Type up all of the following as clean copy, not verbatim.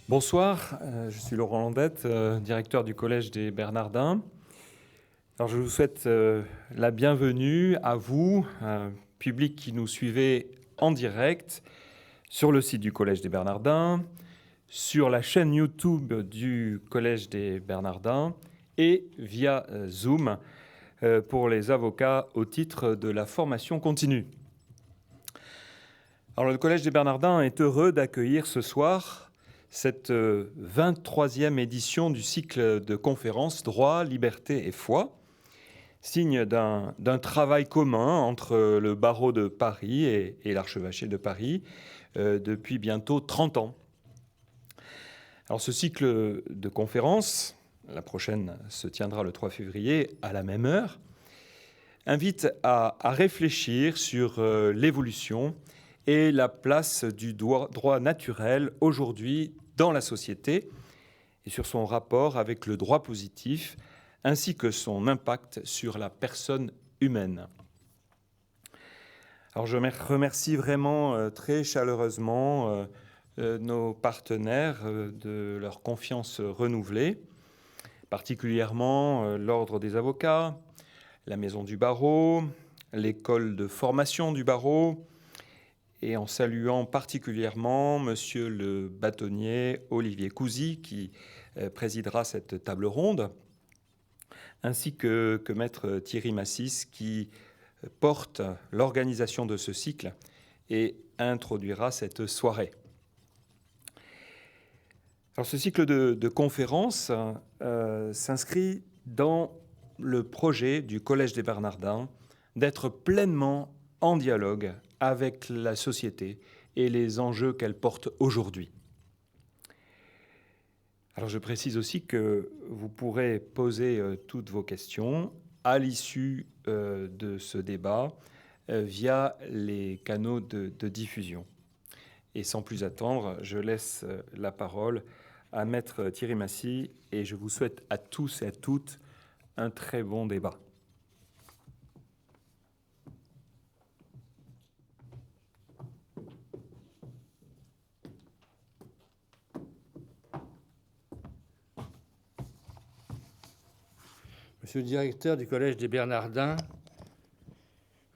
Bonsoir, je suis Laurent Landette, directeur du Collège des Bernardins. Alors, je vous souhaite la bienvenue à vous, public qui nous suivez en direct sur le site du Collège des Bernardins, sur la chaîne YouTube du Collège des Bernardins et via Zoom pour les avocats au titre de la formation continue. Alors, le Collège des Bernardins est heureux d'accueillir ce soir cette 23e édition du cycle de conférences Droit, Liberté et Foi, signe d'un travail commun entre le barreau de Paris et l'archevêché de Paris depuis bientôt 30 ans. Alors ce cycle de conférences, la prochaine se tiendra le 3 février à la même heure, invite à réfléchir sur l'évolution et la place du droit naturel aujourd'hui dans la société et sur son rapport avec le droit positif ainsi que son impact sur la personne humaine. Alors je remercie vraiment très chaleureusement nos partenaires de leur confiance renouvelée, particulièrement l'Ordre des avocats, la Maison du barreau, l'école de formation du barreau, et en saluant particulièrement Monsieur le bâtonnier Olivier Cousy, qui présidera cette table ronde, ainsi que Maître Thierry Massis, qui porte l'organisation de ce cycle et introduira cette soirée. Alors, ce cycle de conférences s'inscrit dans le projet du Collège des Bernardins d'être pleinement en dialogue avec la société et les enjeux qu'elle porte aujourd'hui. Alors je précise aussi que vous pourrez poser toutes vos questions à l'issue de ce débat via les canaux de diffusion. Et sans plus attendre, je laisse la parole à Maître Thierry Massis et je vous souhaite à tous et à toutes un très bon débat. Monsieur le directeur du Collège des Bernardins,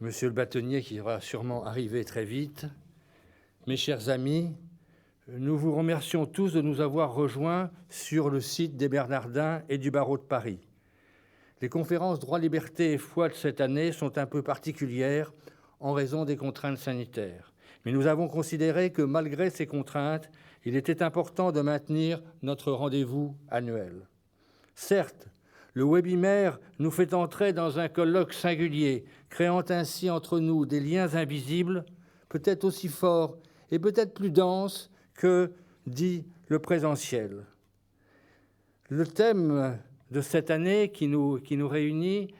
monsieur le bâtonnier qui va sûrement arriver très vite, mes chers amis, nous vous remercions tous de nous avoir rejoints sur le site des Bernardins et du barreau de Paris. Les conférences Droit, Liberté et Foi de cette année sont un peu particulières en raison des contraintes sanitaires. Mais nous avons considéré que malgré ces contraintes, il était important de maintenir notre rendez-vous annuel. Certes, le webinaire nous fait entrer dans un colloque singulier, créant ainsi entre nous des liens invisibles, peut-être aussi forts et peut-être plus denses que dit le présentiel. Le thème de cette année qui nous réunit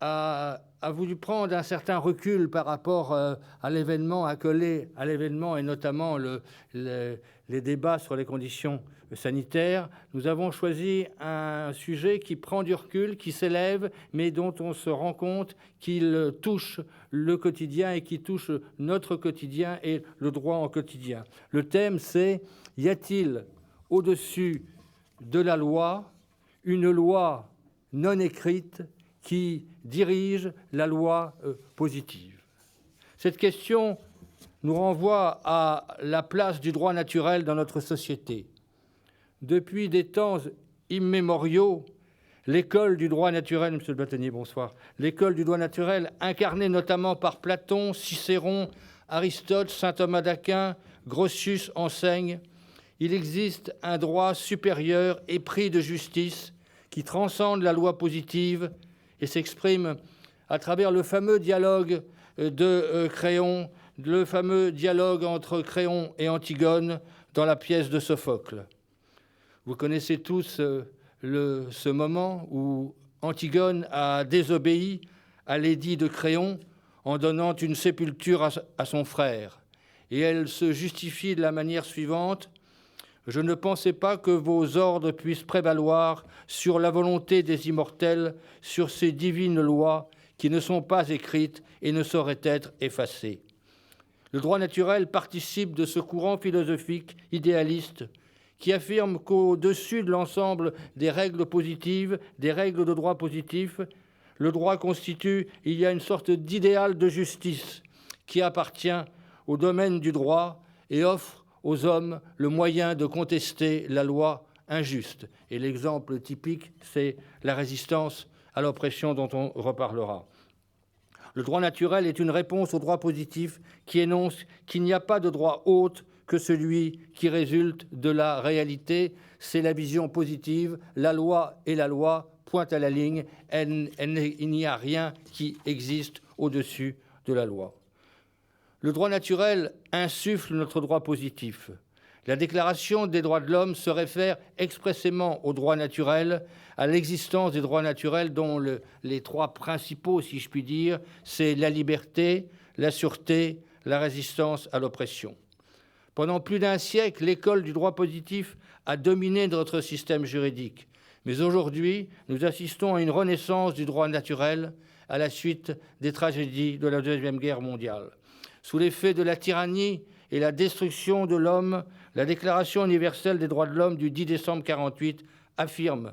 a voulu prendre un certain recul par rapport à l'événement, accolé à l'événement et notamment les débats sur les conditions sanitaires. Nous avons choisi un sujet qui prend du recul, qui s'élève, mais dont on se rend compte qu'il touche le quotidien et qui touche notre quotidien et le droit en quotidien. Le thème, c'est « Y a-t-il au-dessus de la loi une loi non écrite qui dirige la loi positive ?» Cette question nous renvoie à la place du droit naturel dans notre société. Depuis des temps immémoriaux, l'école du droit naturel, monsieur le bâtonnier, bonsoir, l'école du droit naturel, incarnée notamment par Platon, Cicéron, Aristote, saint Thomas d'Aquin, Grotius enseigne, il existe un droit supérieur épris de justice qui transcende la loi positive et s'exprime à travers le fameux dialogue de Créon, le fameux dialogue entre Créon et Antigone dans la pièce de Sophocle. Vous connaissez tous ce moment où Antigone a désobéi à l'édit de Créon en donnant une sépulture à son frère. Et elle se justifie de la manière suivante : « Je ne pensais pas que vos ordres puissent prévaloir sur la volonté des immortels, sur ces divines lois qui ne sont pas écrites et ne sauraient être effacées. » Le droit naturel participe de ce courant philosophique idéaliste qui affirme qu'au-dessus de l'ensemble des règles positives, des règles de droit positif, le droit constitue, il y a une sorte d'idéal de justice qui appartient au domaine du droit et offre aux hommes le moyen de contester la loi injuste. Et l'exemple typique, c'est la résistance à l'oppression dont on reparlera. Le droit naturel est une réponse au droit positif qui énonce qu'il n'y a pas de droit autre que celui qui résulte de la réalité. C'est la vision positive. La loi est la loi, point à la ligne. Il n'y a rien qui existe au-dessus de la loi. Le droit naturel insuffle notre droit positif. La Déclaration des droits de l'homme se réfère expressément au droit naturel, à l'existence des droits naturels dont les trois principaux, si je puis dire, c'est la liberté, la sûreté, la résistance à l'oppression. Pendant plus d'un siècle, l'école du droit positif a dominé notre système juridique. Mais aujourd'hui, nous assistons à une renaissance du droit naturel à la suite des tragédies de la Deuxième Guerre mondiale. Sous l'effet de la tyrannie et la destruction de l'homme, la Déclaration universelle des droits de l'homme du 10 décembre 1948 affirme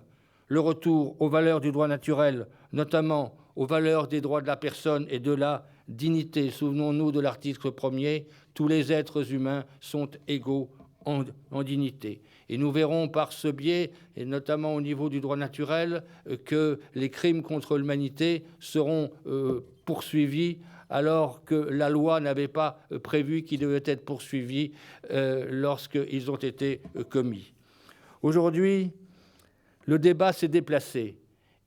le retour aux valeurs du droit naturel, notamment aux valeurs des droits de la personne et de la dignité. Souvenons-nous de l'article 1er, tous les êtres humains sont égaux en dignité. Et nous verrons par ce biais, et notamment au niveau du droit naturel, que les crimes contre l'humanité seront poursuivis alors que la loi n'avait pas prévu qu'ils devaient être poursuivis lorsqu'ils ont été commis. Aujourd'hui, le débat s'est déplacé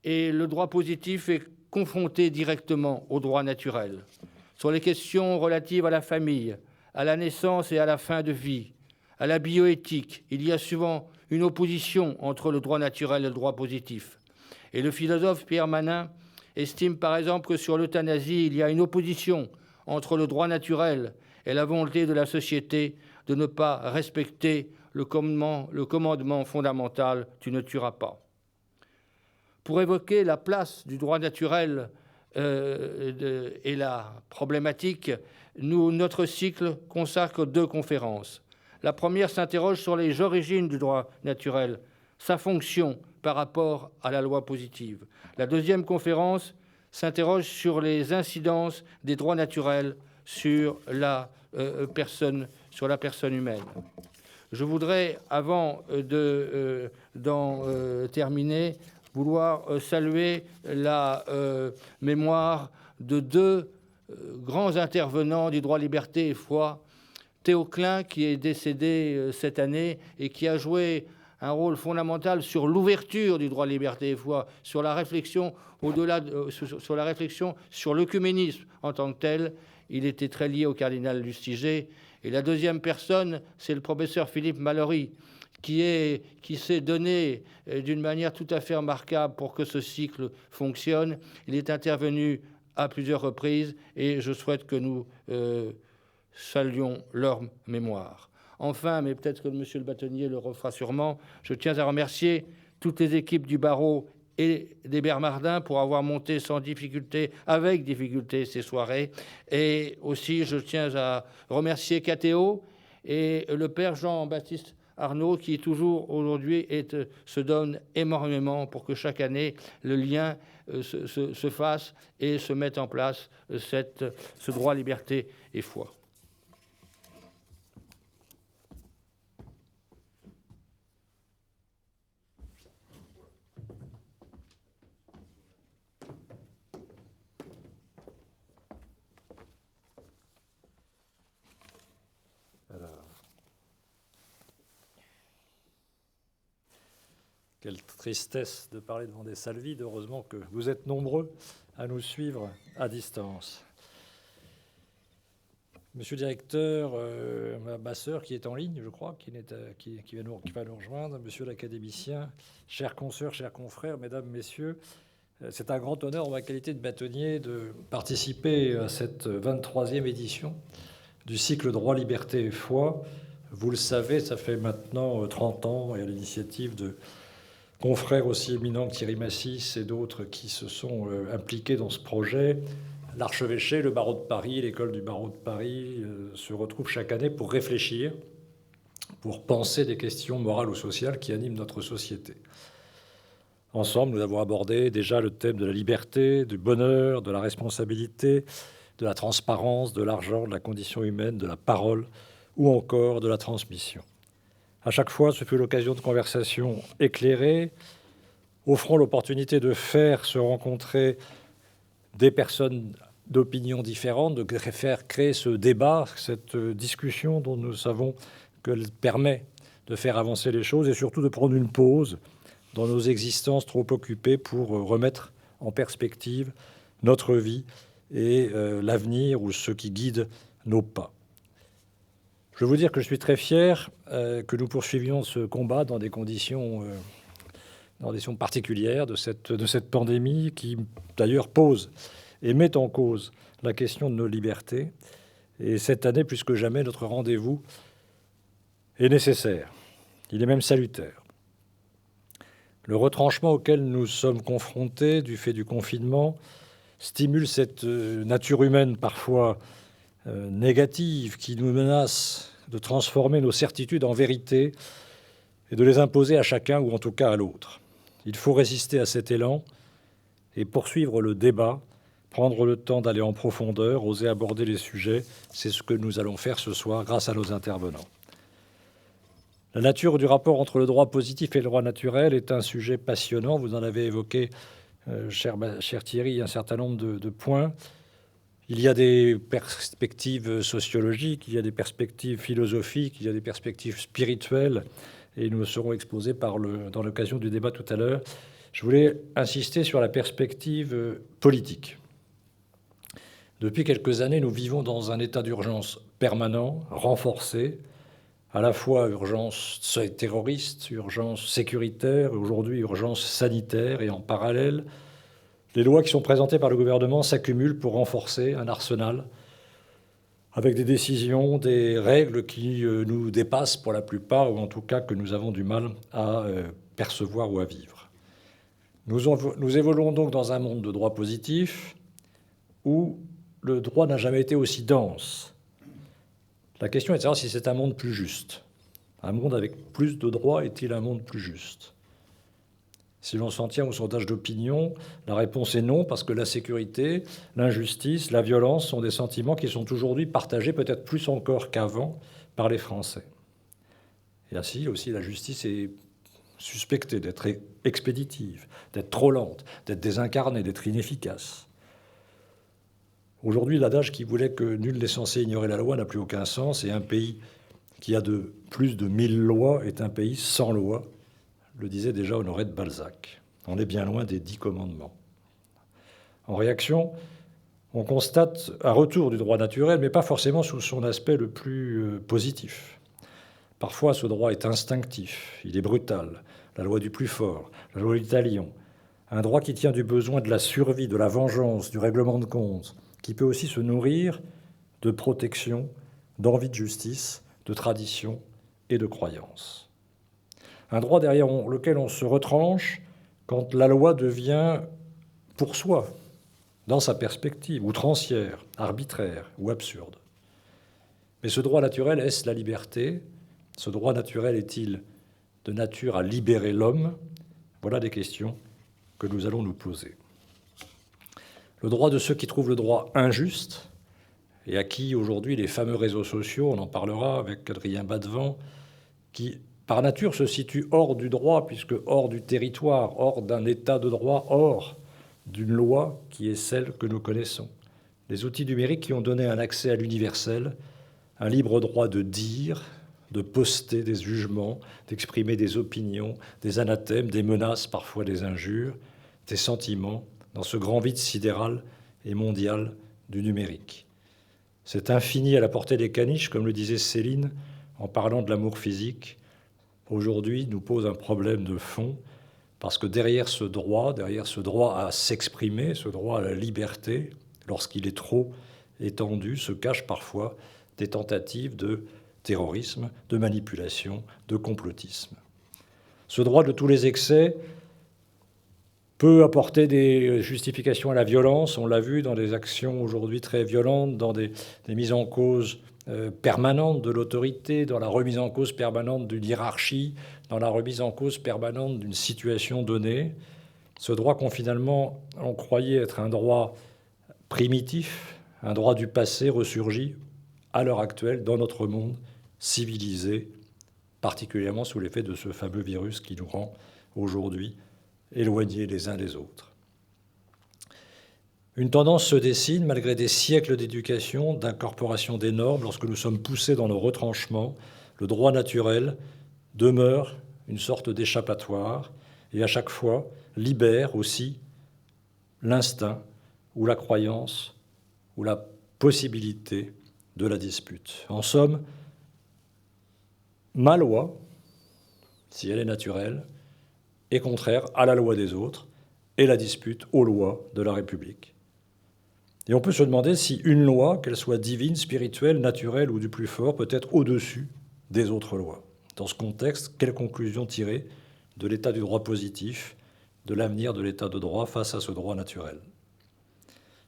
et le droit positif est confronté directement au droit naturel. Sur les questions relatives à la famille, à la naissance et à la fin de vie, à la bioéthique, il y a souvent une opposition entre le droit naturel et le droit positif. Et le philosophe Pierre Manin estime par exemple que sur l'euthanasie, il y a une opposition entre le droit naturel et la volonté de la société de ne pas respecter le commandement fondamental « tu ne tueras pas ». Pour évoquer la place du droit naturel et la problématique, notre cycle consacre 2 conférences. La première s'interroge sur les origines du droit naturel, sa fonction par rapport à la loi positive. La deuxième conférence s'interroge sur les incidences des droits naturels sur la personne humaine. Je voudrais, avant d'en terminer, vouloir saluer la mémoire de 2 grands intervenants du droit, liberté et foi. Théo Klein, qui est décédé cette année et qui a joué un rôle fondamental sur l'ouverture du droit, liberté et foi, sur la réflexion sur la réflexion sur l'œcuménisme en tant que tel. Il était très lié au cardinal Lustiger. Et la deuxième personne, c'est le professeur Philippe Mallory, qui s'est donné d'une manière tout à fait remarquable pour que ce cycle fonctionne. Il est intervenu à plusieurs reprises et je souhaite que nous saluons leur mémoire. Enfin, mais peut-être que monsieur le bâtonnier le refera sûrement, je tiens à remercier toutes les équipes du barreau et des Bernardins pour avoir monté sans difficulté, avec difficulté, ces soirées. Et aussi, je tiens à remercier KTO et le père Jean-Baptiste Arnaud, qui toujours aujourd'hui se donne énormément pour que chaque année le lien se fasse et se mette en place ce droit, liberté et foi. Quelle tristesse de parler devant des salles vides. Heureusement que vous êtes nombreux à nous suivre à distance. Monsieur le directeur, ma sœur qui est en ligne, je crois, qui va nous rejoindre, monsieur l'académicien, chers consoeurs, chers confrères, mesdames, messieurs, c'est un grand honneur en ma qualité de bâtonnier de participer à cette 23e édition du cycle Droit, Liberté et Foi. Vous le savez, ça fait maintenant 30 ans et à l'initiative de confrères aussi éminents que Thierry Massis et d'autres qui se sont impliqués dans ce projet. L'archevêché, le barreau de Paris, l'école du barreau de Paris se retrouvent chaque année pour réfléchir pour penser des questions morales ou sociales qui animent notre société. Ensemble, nous avons abordé déjà le thème de la liberté, du bonheur, de la responsabilité, de la transparence, de l'argent, de la condition humaine, de la parole ou encore de la transmission. À chaque fois, ce fut l'occasion de conversations éclairées, offrant l'opportunité de faire se rencontrer des personnes d'opinions différentes, de faire créer ce débat, cette discussion dont nous savons qu'elle permet de faire avancer les choses et surtout de prendre une pause dans nos existences trop occupées pour remettre en perspective notre vie et l'avenir ou ce qui guide nos pas. Je veux vous dire que je suis très fier que nous poursuivions ce combat dans des conditions particulières de cette pandémie qui, d'ailleurs, pose et met en cause la question de nos libertés. Et cette année, plus que jamais, notre rendez-vous est nécessaire. Il est même salutaire. Le retranchement auquel nous sommes confrontés du fait du confinement stimule cette nature humaine parfois négative qui nous menace de transformer nos certitudes en vérité et de les imposer à chacun ou en tout cas à l'autre. Il faut résister à cet élan et poursuivre le débat, prendre le temps d'aller en profondeur, oser aborder les sujets. C'est ce que nous allons faire ce soir grâce à nos intervenants. La nature du rapport entre le droit positif et le droit naturel est un sujet passionnant. Vous en avez évoqué, cher Thierry, un certain nombre de points. Il y a des perspectives sociologiques, il y a des perspectives philosophiques, il y a des perspectives spirituelles, et nous serons exposés dans l'occasion du débat tout à l'heure. Je voulais insister sur la perspective politique. Depuis quelques années, nous vivons dans un état d'urgence permanent, renforcé, à la fois urgence terroriste, urgence sécuritaire, aujourd'hui urgence sanitaire, et en parallèle, les lois qui sont présentées par le gouvernement s'accumulent pour renforcer un arsenal avec des décisions, des règles qui nous dépassent pour la plupart, ou en tout cas que nous avons du mal à percevoir ou à vivre. Nous évoluons donc dans un monde de droit positif où le droit n'a jamais été aussi dense. La question est de savoir si c'est un monde plus juste. Un monde avec plus de droits est-il un monde plus juste ? Si l'on s'en tient au sondage d'opinion, la réponse est non, parce que la sécurité, l'injustice, la violence sont des sentiments qui sont aujourd'hui partagés, peut-être plus encore qu'avant, par les Français. Et ainsi aussi, la justice est suspectée d'être expéditive, d'être trop lente, d'être désincarnée, d'être inefficace. Aujourd'hui, l'adage qui voulait que nul n'est censé ignorer la loi n'a plus aucun sens, et un pays qui a plus de 1000 lois est un pays sans loi, le disait déjà Honoré de Balzac. On est bien loin des 10 commandements. En réaction, on constate un retour du droit naturel, mais pas forcément sous son aspect le plus positif. Parfois, ce droit est instinctif, il est brutal, la loi du plus fort, la loi du talion, un droit qui tient du besoin de la survie, de la vengeance, du règlement de compte, qui peut aussi se nourrir de protection, d'envie de justice, de tradition et de croyance. Un droit derrière lequel on se retranche quand la loi devient pour soi, dans sa perspective, outrancière, arbitraire ou absurde. Mais ce droit naturel, est-ce la liberté ? Ce droit naturel est-il de nature à libérer l'homme ? Voilà des questions que nous allons nous poser. Le droit de ceux qui trouvent le droit injuste et à qui aujourd'hui les fameux réseaux sociaux, on en parlera avec Adrien Badevant, qui par nature se situent hors du droit, puisque hors du territoire, hors d'un état de droit, hors d'une loi qui est celle que nous connaissons. Les outils numériques qui ont donné un accès à l'universel, un libre droit de dire, de poster des jugements, d'exprimer des opinions, des anathèmes, des menaces, parfois des injures, des sentiments, dans ce grand vide sidéral et mondial du numérique. Cet infini à la portée des caniches, comme le disait Céline en parlant de l'amour physique, aujourd'hui nous pose un problème de fond, parce que derrière ce droit à s'exprimer, ce droit à la liberté, lorsqu'il est trop étendu, se cachent parfois des tentatives de terrorisme, de manipulation, de complotisme. Ce droit de tous les excès peut apporter des justifications à la violence. On l'a vu dans des actions aujourd'hui très violentes, dans des mises en cause permanente de l'autorité, dans la remise en cause permanente d'une hiérarchie, dans la remise en cause permanente d'une situation donnée. Ce droit qu'on finalement on croyait être un droit primitif, un droit du passé ressurgit à l'heure actuelle dans notre monde civilisé, particulièrement sous l'effet de ce fameux virus qui nous rend aujourd'hui éloignés les uns des autres. Une tendance se dessine, malgré des siècles d'éducation, d'incorporation des normes, lorsque nous sommes poussés dans nos retranchements, le droit naturel demeure une sorte d'échappatoire et à chaque fois libère aussi l'instinct ou la croyance ou la possibilité de la dispute. En somme, ma loi, si elle est naturelle, est contraire à la loi des autres et la dispute aux lois de la République. Et on peut se demander si une loi, qu'elle soit divine, spirituelle, naturelle ou du plus fort, peut être au-dessus des autres lois. Dans ce contexte, quelle conclusion tirer de l'état du droit positif, de l'avenir de l'état de droit face à ce droit naturel?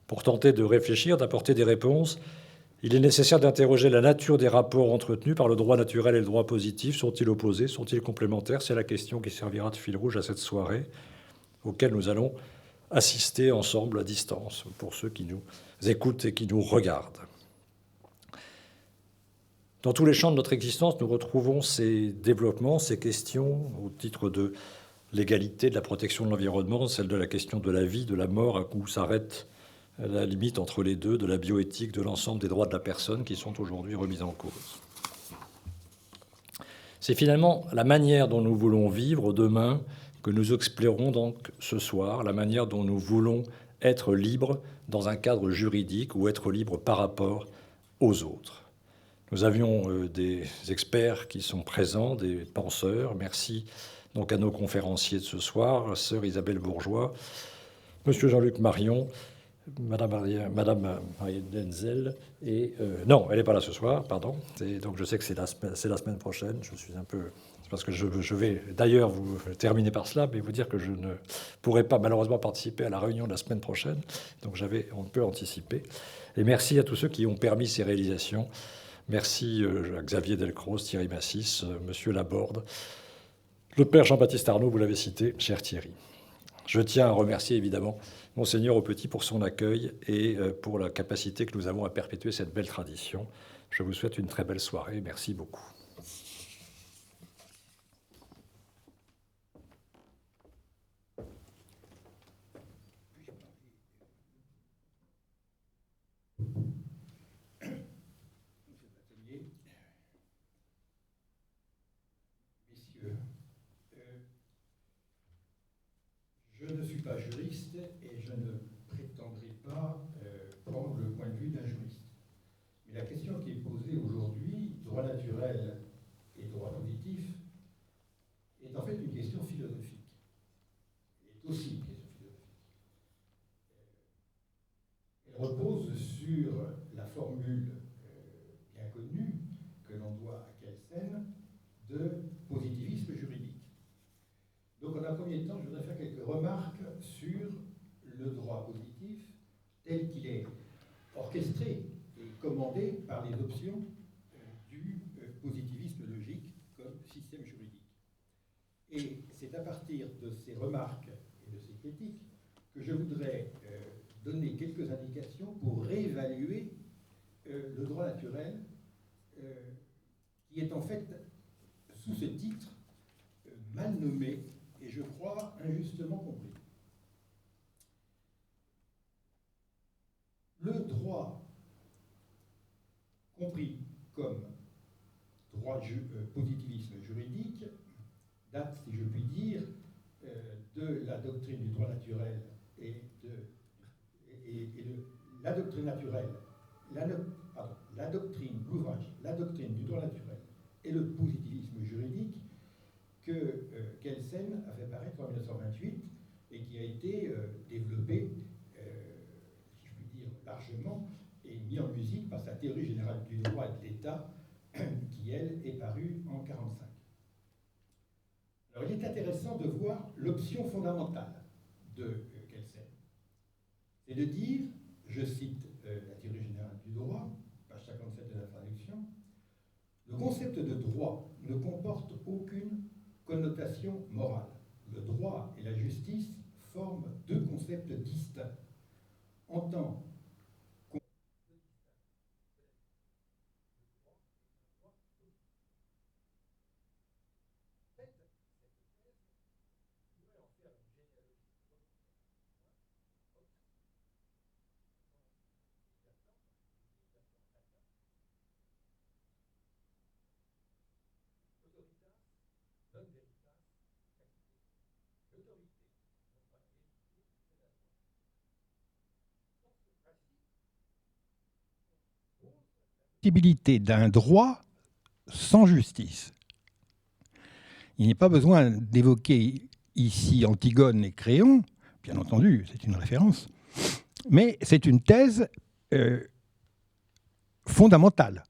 Pour tenter de réfléchir, d'apporter des réponses, il est nécessaire d'interroger la nature des rapports entretenus par le droit naturel et le droit positif. Sont-ils opposés? Sont-ils complémentaires? C'est la question qui servira de fil rouge à cette soirée, auquel nous allons assister ensemble à distance, pour ceux qui nous écoutent et qui nous regardent. Dans tous les champs de notre existence, nous retrouvons ces développements, ces questions, au titre de l'égalité, de la protection de l'environnement, celle de la question de la vie, de la mort, où s'arrête la limite entre les deux, de la bioéthique, de l'ensemble des droits de la personne qui sont aujourd'hui remis en cause. C'est finalement la manière dont nous voulons vivre demain que nous explorons donc ce soir, la manière dont nous voulons être libres dans un cadre juridique ou être libres par rapport aux autres. Nous avions des experts qui sont présents, des penseurs. Merci donc à nos conférenciers de ce soir, sœur Isabelle Bourgeois, monsieur Jean-Luc Marion, Madame Marie Denzel, et non, elle n'est pas là ce soir, pardon. Et donc je sais que c'est la semaine prochaine. Je suis un peu... Parce que je vais d'ailleurs vous terminer par cela, mais vous dire que je ne pourrai pas malheureusement participer à la réunion de la semaine prochaine. Donc on peut anticiper. Et merci à tous ceux qui ont permis ces réalisations. Merci à Xavier Delcros, Thierry Massis, Monsieur Laborde, le Père Jean-Baptiste Arnaud, vous l'avez cité, cher Thierry. Je tiens à remercier évidemment Monseigneur Aupetit pour son accueil et pour la capacité que nous avons à perpétuer cette belle tradition. Je vous souhaite une très belle soirée. Merci beaucoup. Je ne suis pas juriste et je ne prétendrai pas prendre le point de vue d'un juriste. Mais la question qui est posée aujourd'hui, droit naturel et droit positif, est en fait une question philosophique. Elle est aussi une question philosophique. Elle repose sur la formule bien connue que l'on doit à Kelsen de positivisme juridique. Donc, en un premier temps, je voudrais faire quelques remarques sur le droit positif tel qu'il est orchestré et commandé par les options du positivisme logique comme système juridique. Et c'est à partir de ces remarques et de ces critiques que je voudrais donner quelques indications pour réévaluer le droit naturel qui est en fait, sous ce titre, mal nommé et je crois injustement compris. Le droit, compris comme droit positivisme juridique, date, si je puis dire, de la doctrine du droit naturel et de la doctrine naturelle, la doctrine, l'ouvrage, la doctrine du droit naturel et le positivisme juridique que Kelsen a fait paraître en 1928 et qui a été développé, si je puis dire, largement et mis en musique par sa théorie générale du droit et de l'État qui, elle, est parue en 1945. Alors, il est intéressant de voir l'option fondamentale de Kelsen. C'est de dire, je cite la théorie générale du droit, page 57 de la traduction, Le concept de droit ne comporte aucune connotation morale. Le droit et la justice forment deux concepts distincts. En tant possibilité d'un droit sans justice. Il n'est pas besoin d'évoquer ici Antigone et Créon, bien entendu, c'est une référence, mais c'est une thèse fondamentale.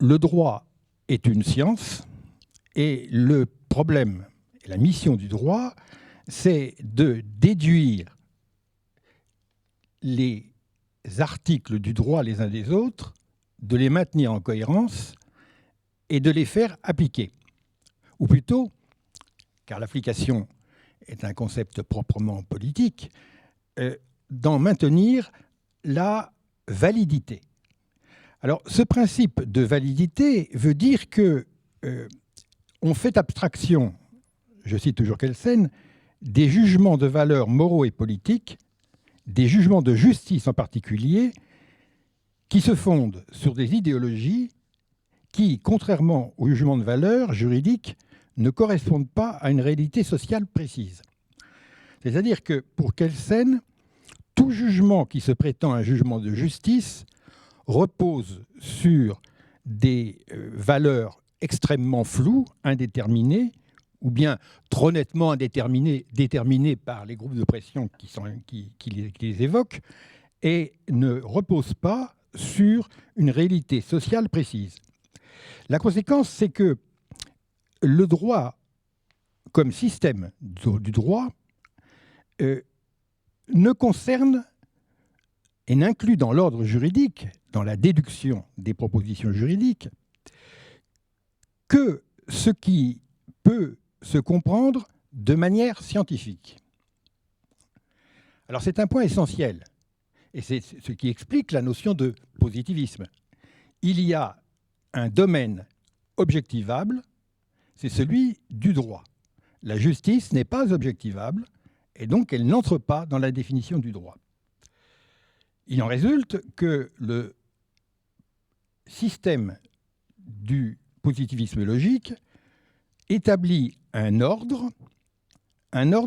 Le droit est une science et le problème, et la mission du droit, c'est de déduire les articles du droit les uns des autres, de les maintenir en cohérence et de les faire appliquer. Ou plutôt, car l'application est un concept proprement politique, d'en maintenir la validité. Alors, ce principe de validité veut dire que on fait abstraction, je cite toujours Kelsen, des jugements de valeur moraux et politiques, des jugements de justice en particulier, qui se fondent sur des idéologies qui, contrairement aux jugements de valeur juridiques, ne correspondent pas à une réalité sociale précise. C'est-à-dire que pour Kelsen, tout jugement qui se prétend un jugement de justice repose sur des valeurs extrêmement floues, indéterminées, ou bien trop nettement déterminées par les groupes de pression qui les évoquent, et ne repose pas sur une réalité sociale précise. La conséquence, c'est que le droit, comme système du droit, ne concerne et n'inclut dans l'ordre juridique, dans la déduction des propositions juridiques, que ce qui peut se comprendre de manière scientifique. Alors c'est un point essentiel, et c'est ce qui explique la notion de positivisme. Il y a un domaine objectivable, c'est celui du droit. La justice n'est pas objectivable, et donc elle n'entre pas dans la définition du droit. Il en résulte que le système du positivisme logique établit un ordre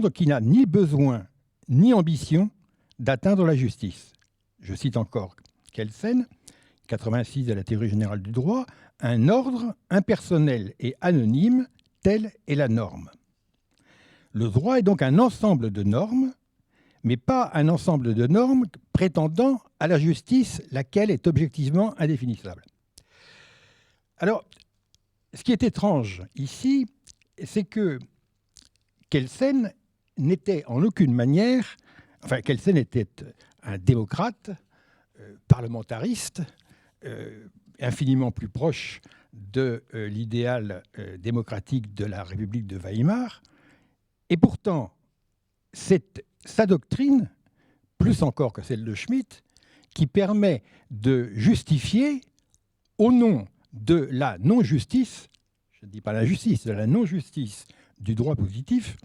qui n'a ni besoin ni ambition d'atteindre la justice. Je cite encore Kelsen, 86 de la théorie générale du droit, un ordre impersonnel et anonyme, telle est la norme. Le droit est donc un ensemble de normes, mais pas un ensemble de normes prétendant à la justice, laquelle est objectivement indéfinissable. Alors, ce qui est étrange ici, c'est que Kelsen n'était en aucune manière, enfin Kelsen était un démocrate, parlementariste, infiniment plus proche de l'idéal démocratique de la République de Weimar, et pourtant, c'est sa doctrine, plus encore que celle de Schmitt, qui permet de justifier, au nom de la non-justice, je ne dis pas l'injustice, de la non-justice du droit positif,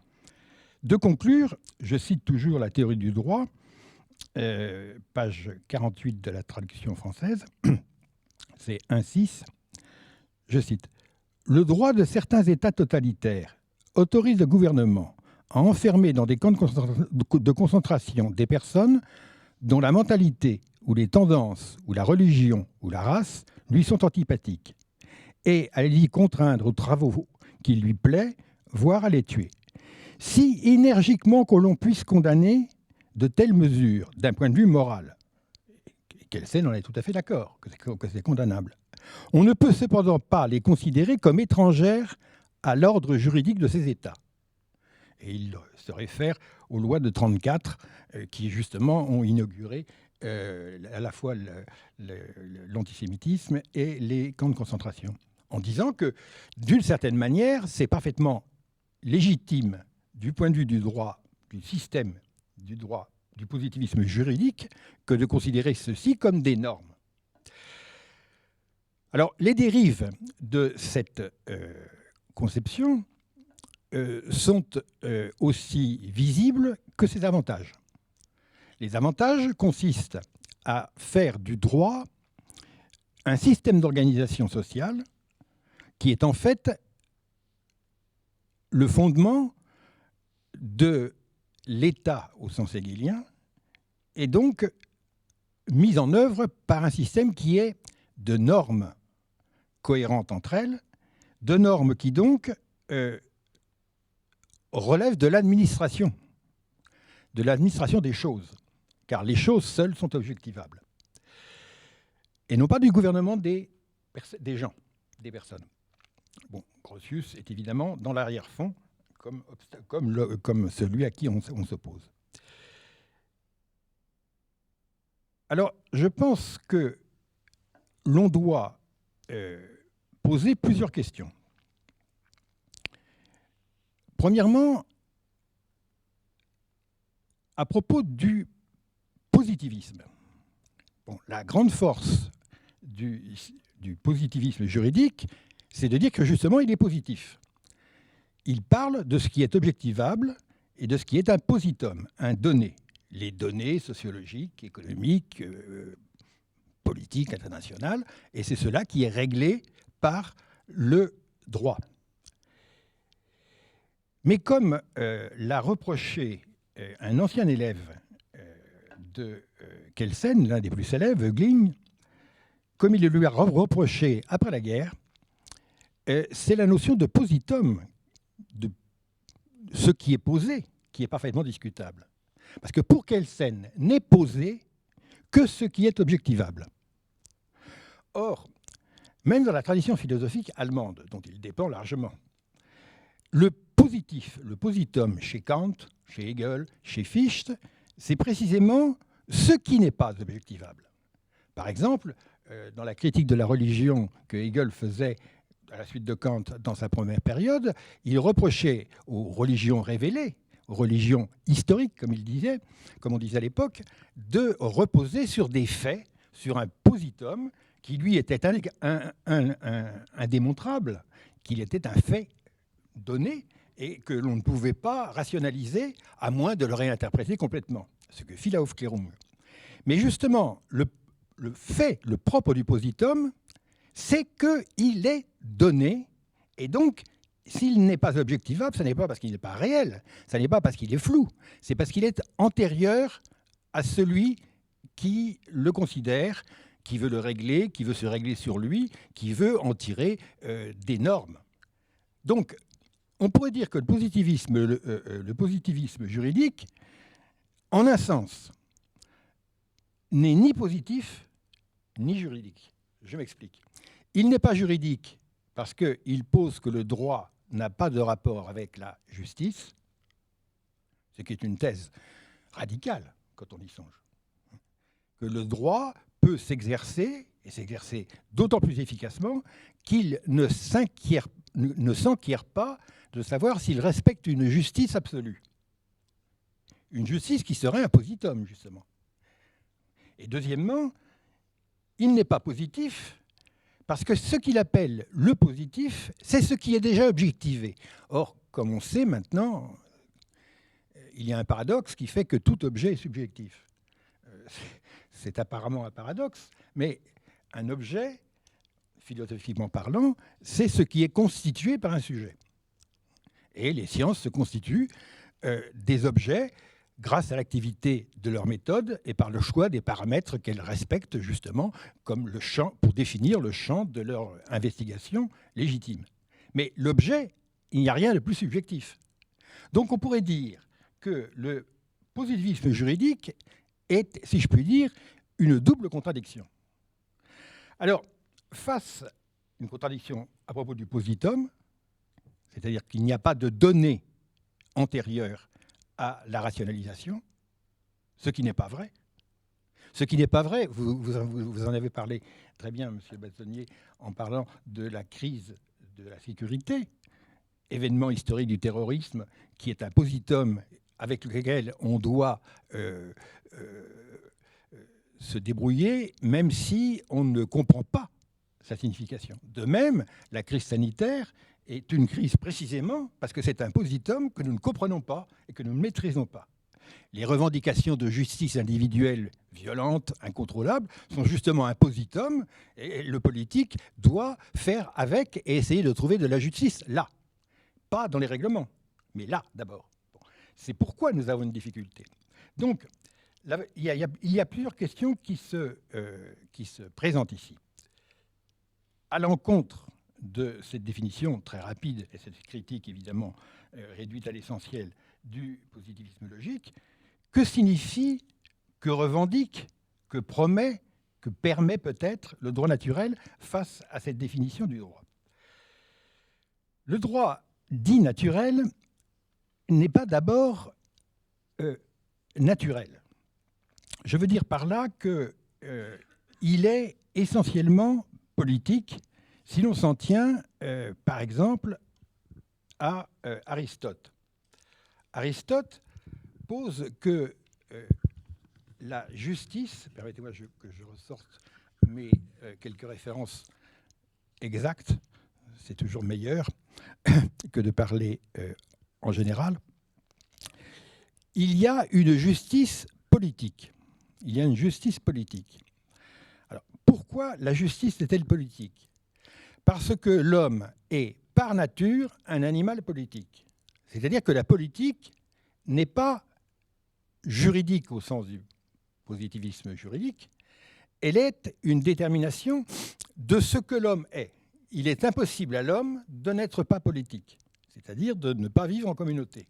de conclure, je cite toujours la théorie du droit, page 48 de la traduction française, c'est 1.6, je cite, « Le droit de certains États totalitaires autorise le gouvernement à enfermer dans des camps de concentration des personnes dont la mentalité ou les tendances ou la religion ou la race lui sont antipathiques et à les y contraindre aux travaux qui lui plaît, voire à les tuer. Si énergiquement que l'on puisse condamner de telles mesures d'un point de vue moral, Kelsen en est tout à fait d'accord, que c'est condamnable, on ne peut cependant pas les considérer comme étrangères à l'ordre juridique de ces États. » Et il se réfère aux lois de 1934 qui, justement, ont inauguré à la fois l'antisémitisme et les camps de concentration, en disant que, d'une certaine manière, c'est parfaitement légitime du point de vue du droit, du système du droit, du positivisme juridique, que de considérer ceci comme des normes. Alors, les dérives de cette conception sont aussi visibles que ses avantages. Les avantages consistent à faire du droit un système d'organisation sociale qui est en fait le fondement de l'État au sens hegelien, et donc mis en œuvre par un système qui est de normes cohérentes entre elles, de normes qui donc relèvent de l'administration des choses, car les choses seules sont objectivables, et non pas du gouvernement des gens, des personnes. Bon, Grotius est évidemment dans l'arrière-fond, comme celui à qui on s'oppose. Alors, je pense que l'on doit poser plusieurs questions. Premièrement, à propos du positivisme. Bon, la grande force du positivisme juridique, c'est de dire que justement, il est positif. Il parle de ce qui est objectivable et de ce qui est un positum, un donné. Les données sociologiques, économiques, politiques, internationales, et c'est cela qui est réglé par le droit. Mais comme l'a reproché un ancien élève de Kelsen, l'un des plus célèbres, Vögling, comme il lui a reproché après la guerre, c'est la notion de positum, de ce qui est posé, qui est parfaitement discutable. Parce que pour Kelsen, n'est posé que ce qui est objectivable. Or, même dans la tradition philosophique allemande, dont il dépend largement, le positif, le positum chez Kant, chez Hegel, chez Fichte, c'est précisément ce qui n'est pas objectivable. Par exemple, dans la critique de la religion que Hegel faisait à la suite de Kant dans sa première période, il reprochait aux religions révélées, aux religions historiques, comme on disait à l'époque, de reposer sur des faits, sur un positum qui, lui, était indémontrable, qu'il était un fait donné et que l'on ne pouvait pas rationaliser à moins de le réinterpréter complètement, ce que fit la Aufklärung. Mais justement, le fait, le propre du positum, c'est qu'il est donné, et donc, s'il n'est pas objectivable, ce n'est pas parce qu'il n'est pas réel, ce n'est pas parce qu'il est flou, c'est parce qu'il est antérieur à celui qui le considère, qui veut le régler, qui veut se régler sur lui, qui veut en tirer des normes. Donc, on pourrait dire que le positivisme juridique, en un sens, n'est ni positif ni juridique. Je m'explique. Il n'est pas juridique parce qu'il pose que le droit n'a pas de rapport avec la justice, ce qui est une thèse radicale quand on y songe. Que le droit peut s'exercer, et s'exercer d'autant plus efficacement, qu'il ne s'enquiert pas de savoir s'il respecte une justice absolue. Une justice qui serait un positum, justement. Et deuxièmement, il n'est pas positif parce que ce qu'il appelle le positif, c'est ce qui est déjà objectivé. Or, comme on sait maintenant, il y a un paradoxe qui fait que tout objet est subjectif. C'est apparemment un paradoxe, mais un objet, philosophiquement parlant, c'est ce qui est constitué par un sujet. Et les sciences se constituent des objets grâce à l'activité de leur méthode et par le choix des paramètres qu'elles respectent justement comme le champ, pour définir le champ de leur investigation légitime. Mais l'objet, il n'y a rien de plus subjectif. Donc on pourrait dire que le positivisme juridique est, si je puis dire, une double contradiction. Alors, face à une contradiction à propos du positum, c'est-à-dire qu'il n'y a pas de données antérieures à la rationalisation, ce qui n'est pas vrai. Ce qui n'est pas vrai, vous en avez parlé très bien, M. Bâtonnier, en parlant de la crise de la sécurité, événement historique du terrorisme, qui est un positum avec lequel on doit se débrouiller, même si on ne comprend pas sa signification. De même, la crise sanitaire est une crise précisément parce que c'est un positum que nous ne comprenons pas et que nous ne maîtrisons pas. Les revendications de justice individuelle violentes, incontrôlables, sont justement un positum, et le politique doit faire avec et essayer de trouver de la justice là. Pas dans les règlements, mais là d'abord. Bon. C'est pourquoi nous avons une difficulté. Donc, il y a plusieurs questions qui se présentent ici. À l'encontre de cette définition très rapide et cette critique évidemment réduite à l'essentiel du positivisme logique, que signifie, que revendique, que promet, que permet peut-être le droit naturel face à cette définition du droit? Le droit dit naturel n'est pas d'abord naturel. Je veux dire par là qu'il est essentiellement politique si l'on s'en tient, par exemple, à Aristote. Aristote pose que la justice, permettez-moi que je ressorte quelques références exactes, c'est toujours meilleur que de parler en général. Il y a une justice politique. Il y a une justice politique. Alors, pourquoi la justice est-elle politique? Parce que l'homme est, par nature, un animal politique. C'est-à-dire que la politique n'est pas juridique au sens du positivisme juridique, elle est une détermination de ce que l'homme est. Il est impossible à l'homme de n'être pas politique, c'est-à-dire de ne pas vivre en communauté.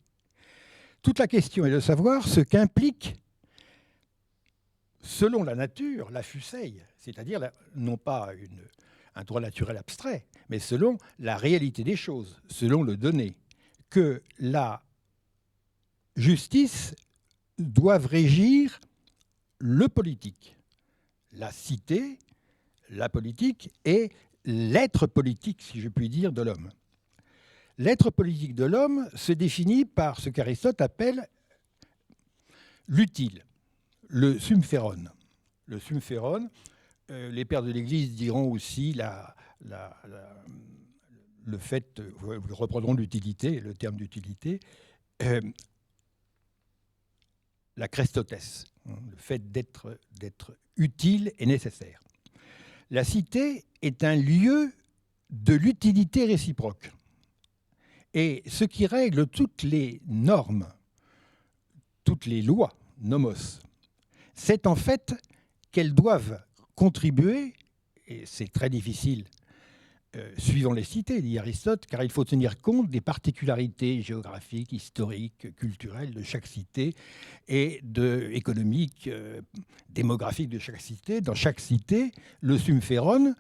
Toute la question est de savoir ce qu'implique, selon la nature, la fusseille, c'est-à-dire non pas un droit naturel abstrait, mais selon la réalité des choses, selon le donné, que la justice doive régir le politique, la cité, la politique et l'être politique, si je puis dire, de l'homme. L'être politique de l'homme se définit par ce qu'Aristote appelle l'utile, le sumphéron. Le sumphéron, les pères de l'Église diront aussi le fait, nous reprendrons l'utilité, le terme d'utilité, la Christotès, le fait d'être utile et nécessaire. La cité est un lieu de l'utilité réciproque. Et ce qui règle toutes les normes, toutes les lois, nomos, c'est en fait qu'elles doivent contribuer, et c'est très difficile suivant les cités, dit Aristote, car il faut tenir compte des particularités géographiques, historiques, culturelles de chaque cité et économiques, démographiques de chaque cité. Dans chaque cité, le sumphéron,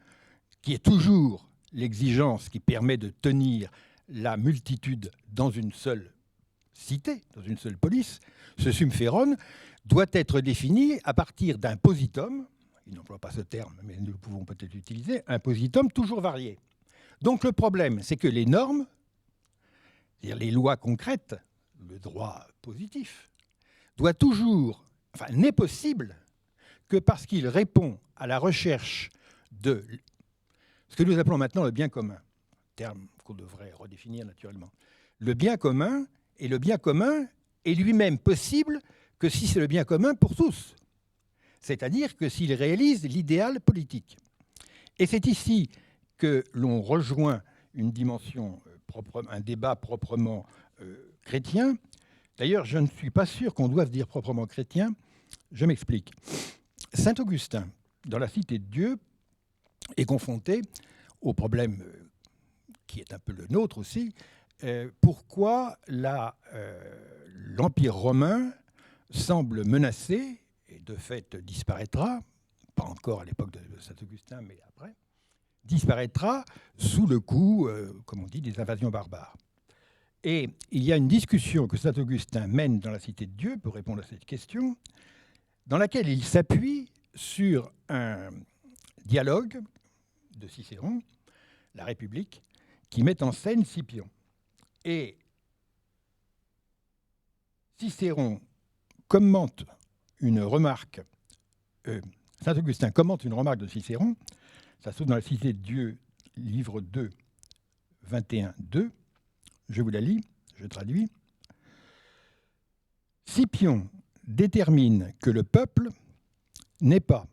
qui est toujours l'exigence qui permet de tenir la multitude dans une seule cité, dans une seule police, ce sumphéron doit être défini à partir d'un positum, il n'emploie pas ce terme, mais nous le pouvons peut-être utiliser, un positum toujours varié. Donc le problème, c'est que les normes, c'est-à-dire les lois concrètes, le droit positif, n'est possible que parce qu'il répond à la recherche de ce que nous appelons maintenant le bien commun, terme qu'on devrait redéfinir naturellement. Le bien commun, et le bien commun est lui-même possible que si c'est le bien commun pour tous, c'est-à-dire que s'il réalise l'idéal politique. Et c'est ici que l'on rejoint une dimension, un débat proprement chrétien. D'ailleurs, je ne suis pas sûr qu'on doive dire proprement chrétien. Je m'explique. Saint Augustin, dans la Cité de Dieu, est confronté au problème qui est un peu le nôtre aussi. Pourquoi l'Empire romain semble menacé, et de fait disparaîtra, pas encore à l'époque de Saint Augustin, mais après, disparaîtra sous le coup, comme on dit, des invasions barbares. Et il y a une discussion que saint Augustin mène dans la Cité de Dieu pour répondre à cette question, dans laquelle il s'appuie sur un dialogue de Cicéron, La République, qui met en scène Scipion. Et Cicéron commente une remarque, saint Augustin commente une remarque de Cicéron, ça se trouve dans la Cité de Dieu, livre 2, 21-2, je vous la lis, je traduis. Scipion détermine que le peuple n'est pas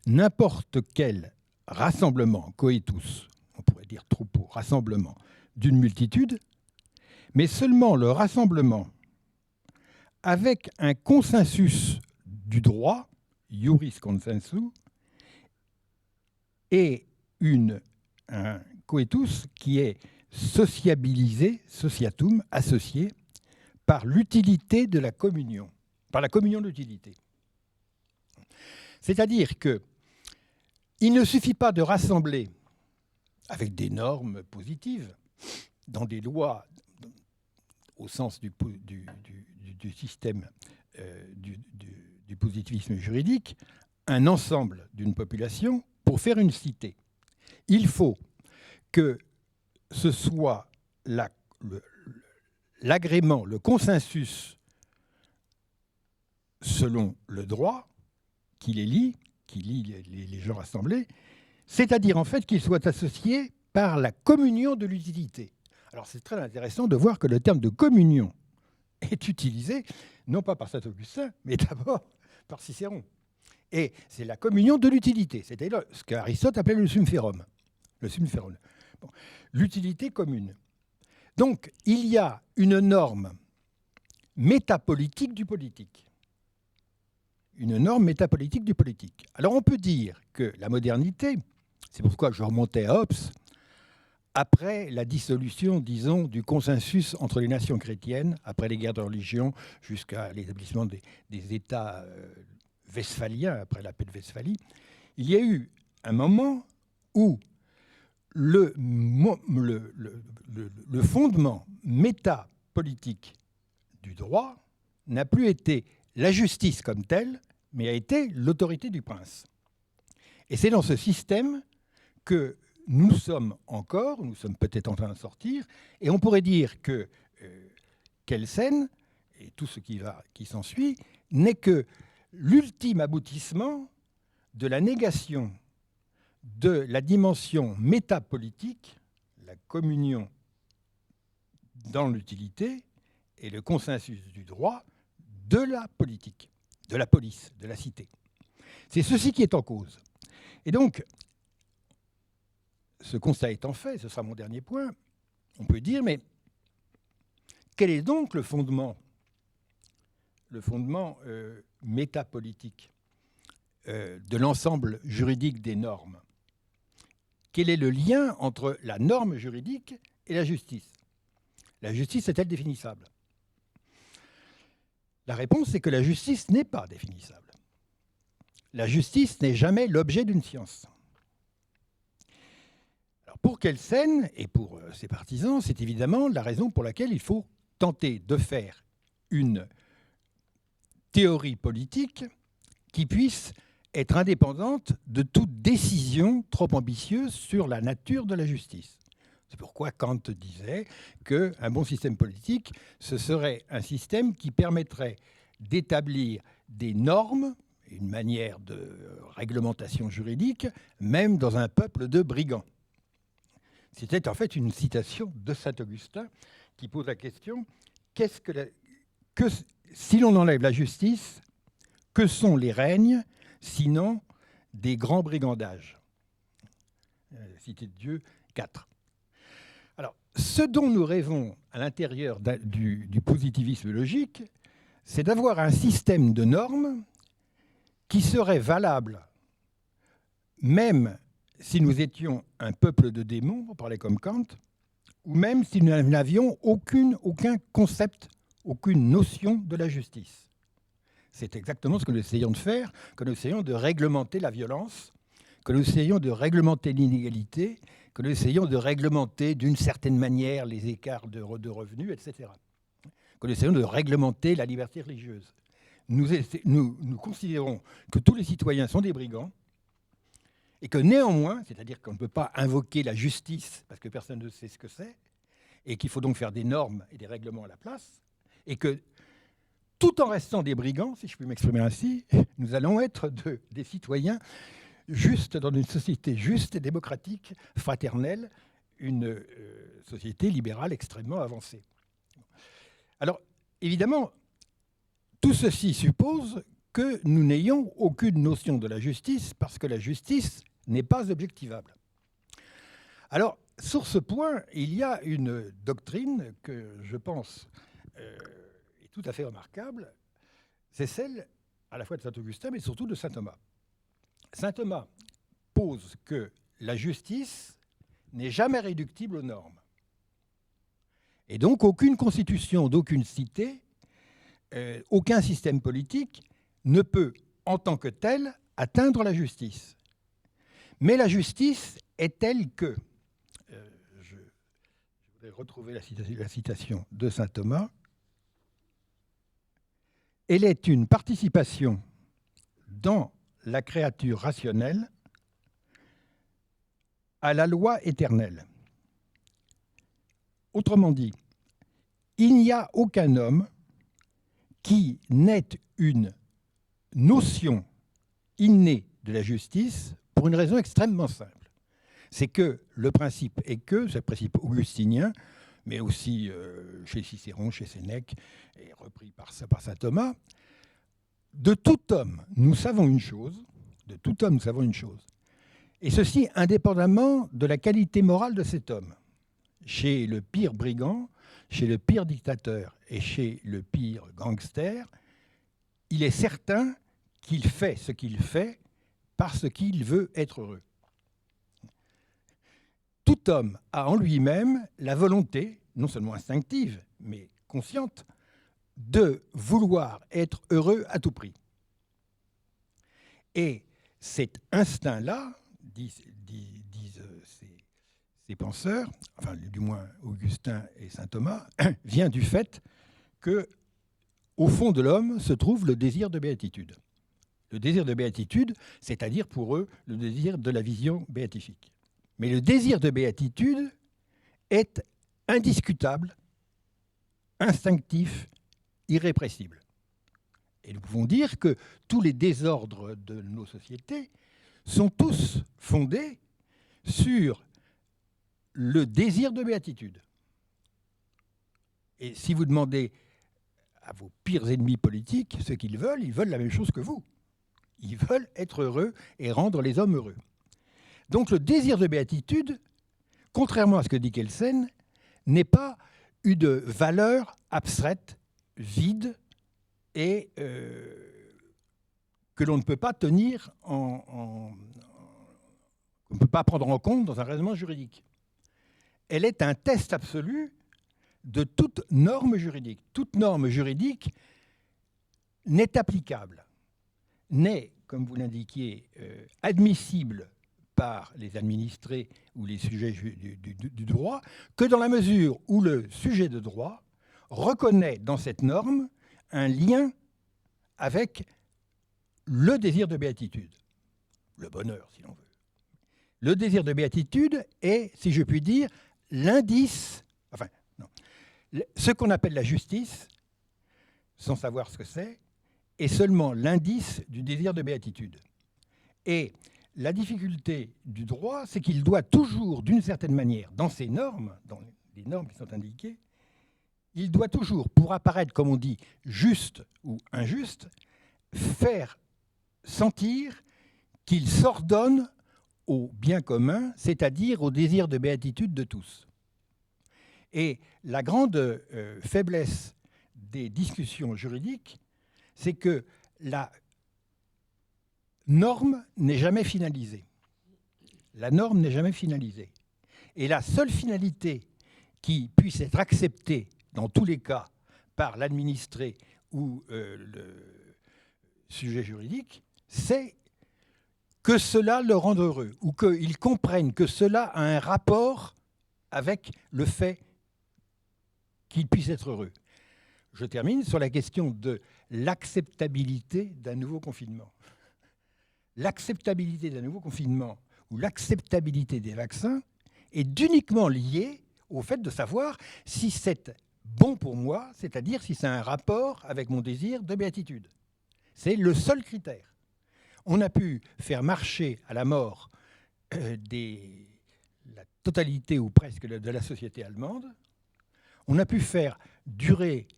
n'importe quel rassemblement, coetus, on pourrait dire troupeau, rassemblement d'une multitude, mais seulement le rassemblement avec un consensus du droit, iuris consensu, et un coetus qui est sociabilisé, sociatum, associé, par l'utilité de la communion, par la communion d'utilité. C'est-à-dire que il ne suffit pas de rassembler avec des normes positives, dans des lois, au sens du système du positivisme juridique, un ensemble d'une population pour faire une cité. Il faut que ce soit l'agrément, le consensus selon le droit qui les lie, qui lie les gens rassemblés, c'est-à-dire en fait qu'ils soient associés par la communion de l'utilité. Alors c'est très intéressant de voir que le terme de communion est utilisé, non pas par saint Augustin, mais d'abord par Cicéron. Et c'est la communion de l'utilité, c'est-à-dire ce qu'Aristote appelait le sum ferum. Le sum ferum. Bon. L'utilité commune. Donc, il y a une norme métapolitique du politique. Une norme métapolitique du politique. Alors, on peut dire que la modernité, c'est pourquoi je remontais à Hobbes, après la dissolution, disons, du consensus entre les nations chrétiennes, après les guerres de religion, jusqu'à l'établissement des États westphaliens, après la paix de Westphalie, il y a eu un moment où le fondement métapolitique du droit n'a plus été la justice comme telle, mais a été l'autorité du prince. Et c'est dans ce système que nous sommes peut-être en train de sortir, et on pourrait dire que Kelsen, et tout ce qui s'ensuit, n'est que l'ultime aboutissement de la négation de la dimension métapolitique, la communion dans l'utilité et le consensus du droit de la politique, de la police, de la cité. C'est ceci qui est en cause. Et donc, ce constat étant fait, ce sera mon dernier point, on peut dire, mais quel est donc le fondement métapolitique de l'ensemble juridique des normes? Quel est le lien entre la norme juridique et la justice? La justice est-elle définissable? La réponse est que la justice n'est pas définissable. La justice n'est jamais l'objet d'une science. Alors pour Kelsen et pour ses partisans, c'est évidemment la raison pour laquelle il faut tenter de faire une théorie politique qui puisse être indépendante de toute décision trop ambitieuse sur la nature de la justice. C'est pourquoi Kant disait qu'un bon système politique, ce serait un système qui permettrait d'établir des normes, une manière de réglementation juridique, même dans un peuple de brigands. C'était en fait une citation de saint Augustin qui pose la question, si l'on enlève la justice, que sont les règnes sinon des grands brigandages? Cité de Dieu 4. Alors, ce dont nous rêvons à l'intérieur du positivisme logique, c'est d'avoir un système de normes qui serait valable même si nous étions un peuple de démons, pour parler comme Kant, ou même si nous n'avions aucun concept, aucune notion de la justice. C'est exactement ce que nous essayons de faire quand nous essayons de réglementer la violence, que nous essayons de réglementer l'inégalité, que nous essayons de réglementer d'une certaine manière les écarts de revenus, etc. Que nous essayons de réglementer la liberté religieuse. Nous considérons que tous les citoyens sont des brigands et que néanmoins, c'est-à-dire qu'on ne peut pas invoquer la justice parce que personne ne sait ce que c'est, et qu'il faut donc faire des normes et des règlements à la place, et que tout en restant des brigands, si je puis m'exprimer ainsi, nous allons être des citoyens justes dans une société juste et démocratique, fraternelle, une société libérale extrêmement avancée. Alors, évidemment, tout ceci suppose que nous n'ayons aucune notion de la justice, parce que la justice n'est pas objectivable. Alors, sur ce point, il y a une doctrine que je pense est tout à fait remarquable, c'est celle à la fois de saint Augustin, mais surtout de saint Thomas. Saint Thomas pose que la justice n'est jamais réductible aux normes. Et donc, aucune constitution d'aucune cité, aucun système politique ne peut, en tant que tel, atteindre la justice. Mais la justice est telle que, je voudrais retrouver la citation de saint Thomas, elle est une participation dans la créature rationnelle à la loi éternelle. Autrement dit, il n'y a aucun homme qui n'ait une notion innée de la justice pour une raison extrêmement simple. C'est que le principe est que, c'est le principe augustinien, mais aussi chez Cicéron, chez Sénèque, et repris par saint Thomas, de tout homme, nous savons une chose, et ceci indépendamment de la qualité morale de cet homme. Chez le pire brigand, chez le pire dictateur et chez le pire gangster, il est certain qu'il fait ce qu'il fait parce qu'il veut être heureux. Tout homme a en lui-même la volonté, non seulement instinctive, mais consciente, de vouloir être heureux à tout prix. Et cet instinct-là, disent ces penseurs, enfin du moins Augustin et saint Thomas, vient du fait que, au fond de l'homme se trouve le désir de béatitude. Le désir de béatitude, c'est-à-dire pour eux le désir de la vision béatifique. Mais le désir de béatitude est indiscutable, instinctif, irrépressible. Et nous pouvons dire que tous les désordres de nos sociétés sont tous fondés sur le désir de béatitude. Et si vous demandez à vos pires ennemis politiques ce qu'ils veulent, ils veulent la même chose que vous. Ils veulent être heureux et rendre les hommes heureux. Donc le désir de béatitude, contrairement à ce que dit Kelsen, n'est pas une valeur abstraite, vide, et que l'on ne peut pas tenir on ne peut pas prendre en compte dans un raisonnement juridique. Elle est un test absolu de toute norme juridique. Toute norme juridique n'est applicable, n'est, comme vous l'indiquiez, admissible par les administrés ou les sujets du droit, que dans la mesure où le sujet de droit reconnaît dans cette norme un lien avec le désir de béatitude, le bonheur, si l'on veut. Le désir de béatitude est, si je puis dire, l'indice, enfin, non, ce qu'on appelle la justice, sans savoir ce que c'est, est seulement l'indice du désir de béatitude. Et la difficulté du droit, c'est qu'il doit toujours, d'une certaine manière, dans ces normes, dans les normes qui sont indiquées, il doit toujours, pour apparaître, comme on dit, juste ou injuste, faire sentir qu'il s'ordonne au bien commun, c'est-à-dire au désir de béatitude de tous. Et la grande faiblesse des discussions juridiques, c'est que la norme n'est jamais finalisée. La norme n'est jamais finalisée. Et la seule finalité qui puisse être acceptée dans tous les cas par l'administré ou le sujet juridique, c'est que cela le rende heureux, ou qu'ils comprennent que cela a un rapport avec le fait qu'il puisse être heureux. Je termine sur la question de l'acceptabilité d'un nouveau confinement. L'acceptabilité d'un nouveau confinement ou l'acceptabilité des vaccins est uniquement liée au fait de savoir si c'est bon pour moi, c'est-à-dire si c'est un rapport avec mon désir de béatitude. C'est le seul critère. On a pu faire marcher à la mort la totalité ou presque de la société allemande. On a pu faire durer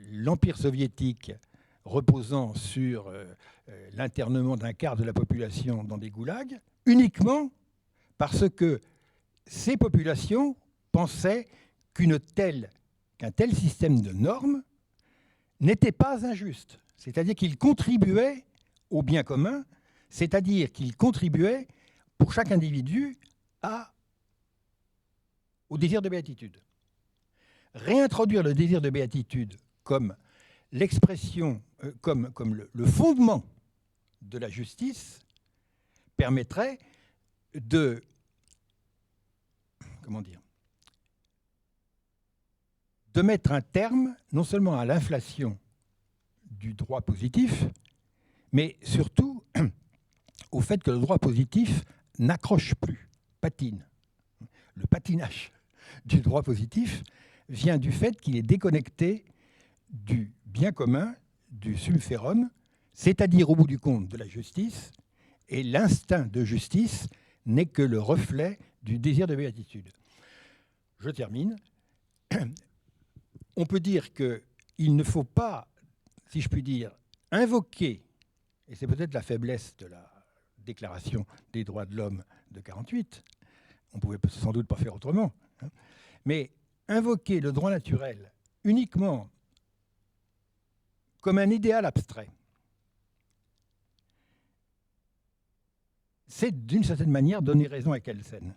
l'Empire soviétique reposant sur l'internement d'un quart de la population dans des goulags, uniquement parce que ces populations pensaient qu'un tel système de normes n'était pas injuste. C'est-à-dire qu'il contribuait au bien commun, c'est-à-dire qu'il contribuait pour chaque individu au désir de béatitude. Réintroduire le désir de béatitude comme l'expression, comme le fondement de la justice permettrait de, de mettre un terme non seulement à l'inflation du droit positif, mais surtout au fait que le droit positif n'accroche plus, patine. Le patinage du droit positif vient du fait qu'il est déconnecté du bien commun, du sum ferum, c'est-à-dire au bout du compte de la justice, et l'instinct de justice n'est que le reflet du désir de béatitude. Je termine. On peut dire qu'il ne faut pas, si je puis dire, invoquer, et c'est peut-être la faiblesse de la Déclaration des droits de l'homme de 1948, on ne pouvait sans doute pas faire autrement, hein, mais invoquer le droit naturel uniquement comme un idéal abstrait, c'est d'une certaine manière donner raison à Kelsen.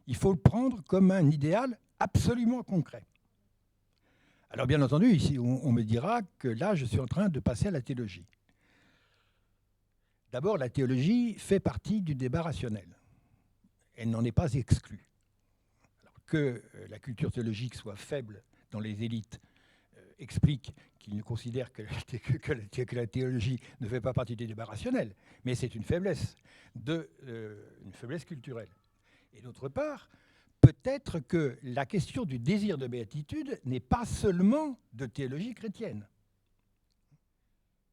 Il faut le prendre comme un idéal absolument concret. Alors bien entendu, ici, on me dira que là, je suis en train de passer à la théologie. D'abord, la théologie fait partie du débat rationnel. Elle n'en est pas exclue. Alors que la culture théologique soit faible dans les élites explique qu'ils ne considèrent que la théologie ne fait pas partie du débat rationnel, mais c'est une faiblesse culturelle. Et d'autre part, peut-être que la question du désir de béatitude n'est pas seulement de théologie chrétienne.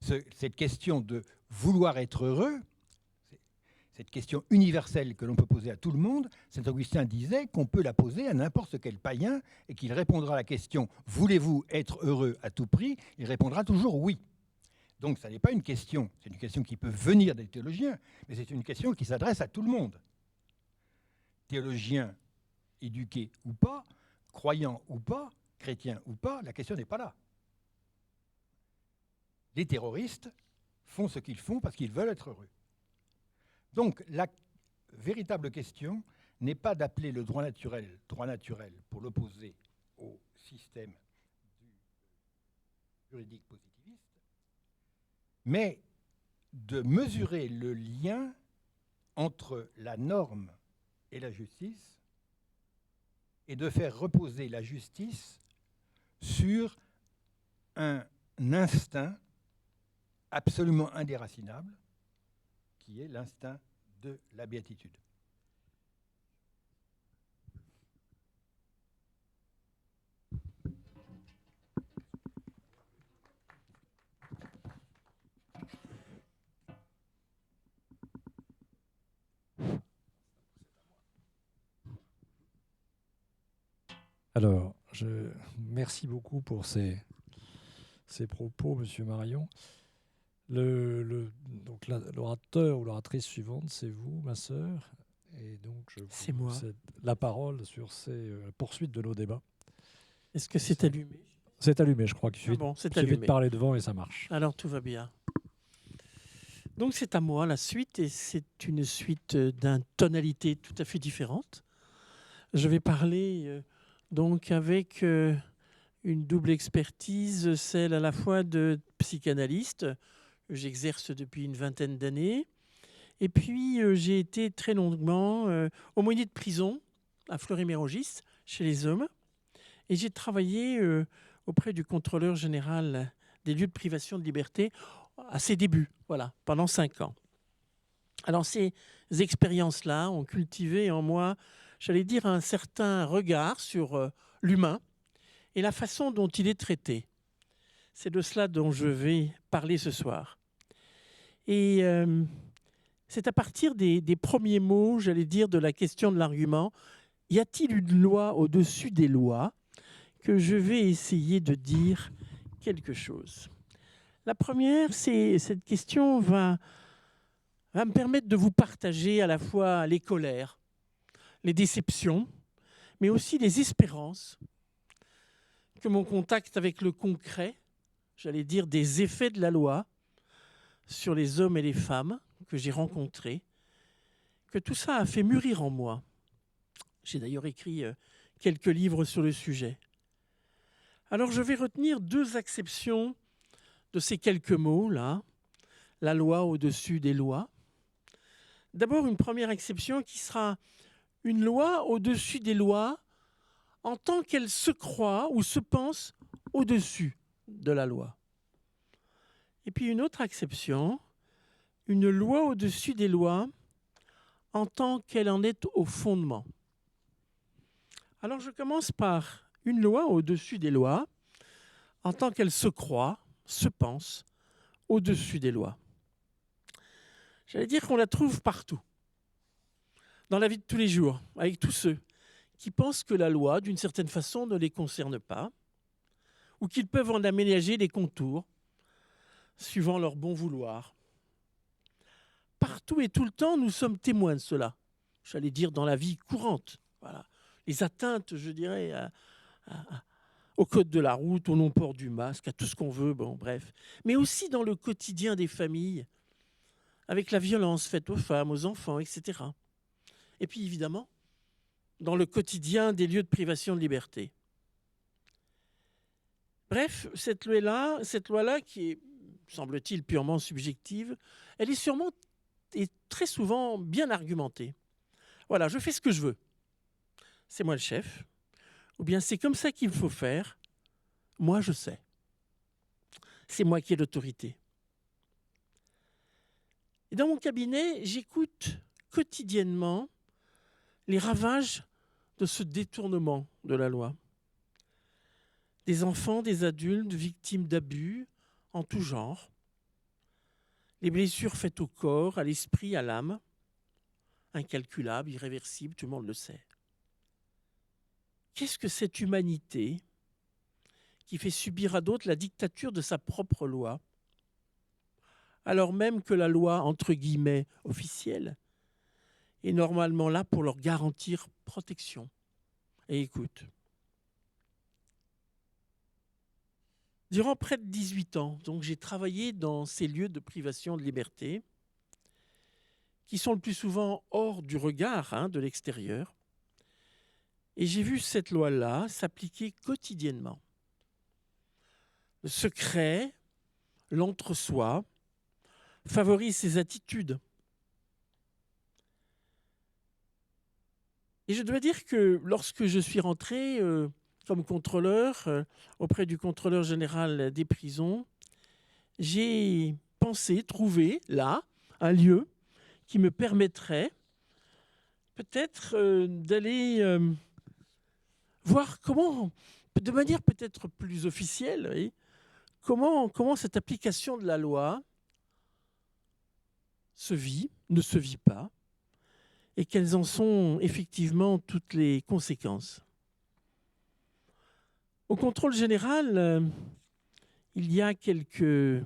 Cette question de vouloir être heureux, cette question universelle que l'on peut poser à tout le monde, saint Augustin disait qu'on peut la poser à n'importe quel païen et qu'il répondra à la question « Voulez-vous être heureux à tout prix ?» Il répondra toujours « oui ». Donc ça n'est pas une question, c'est une question qui peut venir des théologiens, mais c'est une question qui s'adresse à tout le monde. Théologien éduqué ou pas, croyant ou pas, chrétien ou pas, la question n'est pas là. Les terroristes font ce qu'ils font parce qu'ils veulent être heureux. Donc la véritable question n'est pas d'appeler le droit naturel pour l'opposer au système juridique positiviste, mais de mesurer le lien entre la norme et la justice et de faire reposer la justice sur un instinct absolument indéracinable qui est l'instinct de la béatitude. Alors, merci beaucoup pour ces propos, Monsieur Marion. Donc l'orateur ou l'oratrice suivante, c'est vous, ma sœur. Et donc, c'est moi. Cède la parole sur ces poursuites de nos débats. Est-ce que c'est allumé? C'est allumé, je crois. Il suffit de parler devant et ça marche. Alors, tout va bien. Donc, c'est à moi la suite, et c'est une suite d'une tonalité tout à fait différente. Je vais parler donc avec une double expertise, celle à la fois de psychanalyste, j'exerce depuis une vingtaine d'années. Et puis, j'ai été très longuement aumônier de prison à Fleury-Mérogis, chez les hommes. Et j'ai travaillé auprès du contrôleur général des lieux de privation de liberté à ses débuts, voilà, pendant 5 ans. Alors, ces expériences-là ont cultivé en moi, j'allais dire, un certain regard sur l'humain et la façon dont il est traité. C'est de cela dont je vais parler ce soir. Et c'est à partir des premiers mots, j'allais dire, de la question de l'argument, y a-t-il une loi au-dessus des lois, que je vais essayer de dire quelque chose. La première, c'est cette question va me permettre de vous partager à la fois les colères, les déceptions, mais aussi les espérances que mon contact avec le concret, j'allais dire des effets de la loi sur les hommes et les femmes que j'ai rencontrés, que tout ça a fait mûrir en moi. J'ai d'ailleurs écrit quelques livres sur le sujet. Alors je vais retenir 2 acceptions de ces quelques mots-là, la loi au-dessus des lois. D'abord, une première exception qui sera une loi au-dessus des lois en tant qu'elle se croit ou se pense au-dessus de la loi. Et puis une autre acception, une loi au-dessus des lois en tant qu'elle en est au fondement. Alors je commence par une loi au-dessus des lois en tant qu'elle se croit, se pense au-dessus des lois. J'allais dire qu'on la trouve partout, dans la vie de tous les jours, avec tous ceux qui pensent que la loi, d'une certaine façon, ne les concerne pas, ou qu'ils peuvent en aménager les contours, suivant leur bon vouloir. Partout et tout le temps, nous sommes témoins de cela. J'allais dire dans la vie courante. Voilà. Les atteintes, je dirais, au code de la route, au non-port du masque, à tout ce qu'on veut, bon, bref. Mais aussi dans le quotidien des familles, avec la violence faite aux femmes, aux enfants, etc. Et puis évidemment, dans le quotidien des lieux de privation de liberté. Bref, cette loi-là, qui est, semble-t-il, purement subjective, elle est sûrement et très souvent bien argumentée. Voilà, je fais ce que je veux. C'est moi le chef. Ou bien c'est comme ça qu'il faut faire. Moi, je sais. C'est moi qui ai l'autorité. Et dans mon cabinet, j'écoute quotidiennement les ravages de ce détournement de la loi. Des enfants, des adultes victimes d'abus en tout genre. Les blessures faites au corps, à l'esprit, à l'âme. Incalculables, irréversibles, tout le monde le sait. Qu'est-ce que cette humanité qui fait subir à d'autres la dictature de sa propre loi, alors même que la loi, entre guillemets, officielle, est normalement là pour leur garantir protection et écoute. Durant près de 18 ans, donc, j'ai travaillé dans ces lieux de privation de liberté qui sont le plus souvent hors du regard de l'extérieur. Et j'ai vu cette loi-là s'appliquer quotidiennement. Le secret, l'entre-soi, favorise ces attitudes. Et je dois dire que lorsque je suis rentré comme contrôleur auprès du contrôleur général des prisons, j'ai pensé trouver là un lieu qui me permettrait peut-être d'aller voir comment, de manière peut-être plus officielle, oui, comment cette application de la loi se vit, ne se vit pas, et quelles en sont effectivement toutes les conséquences. Au contrôle général, il y a quelques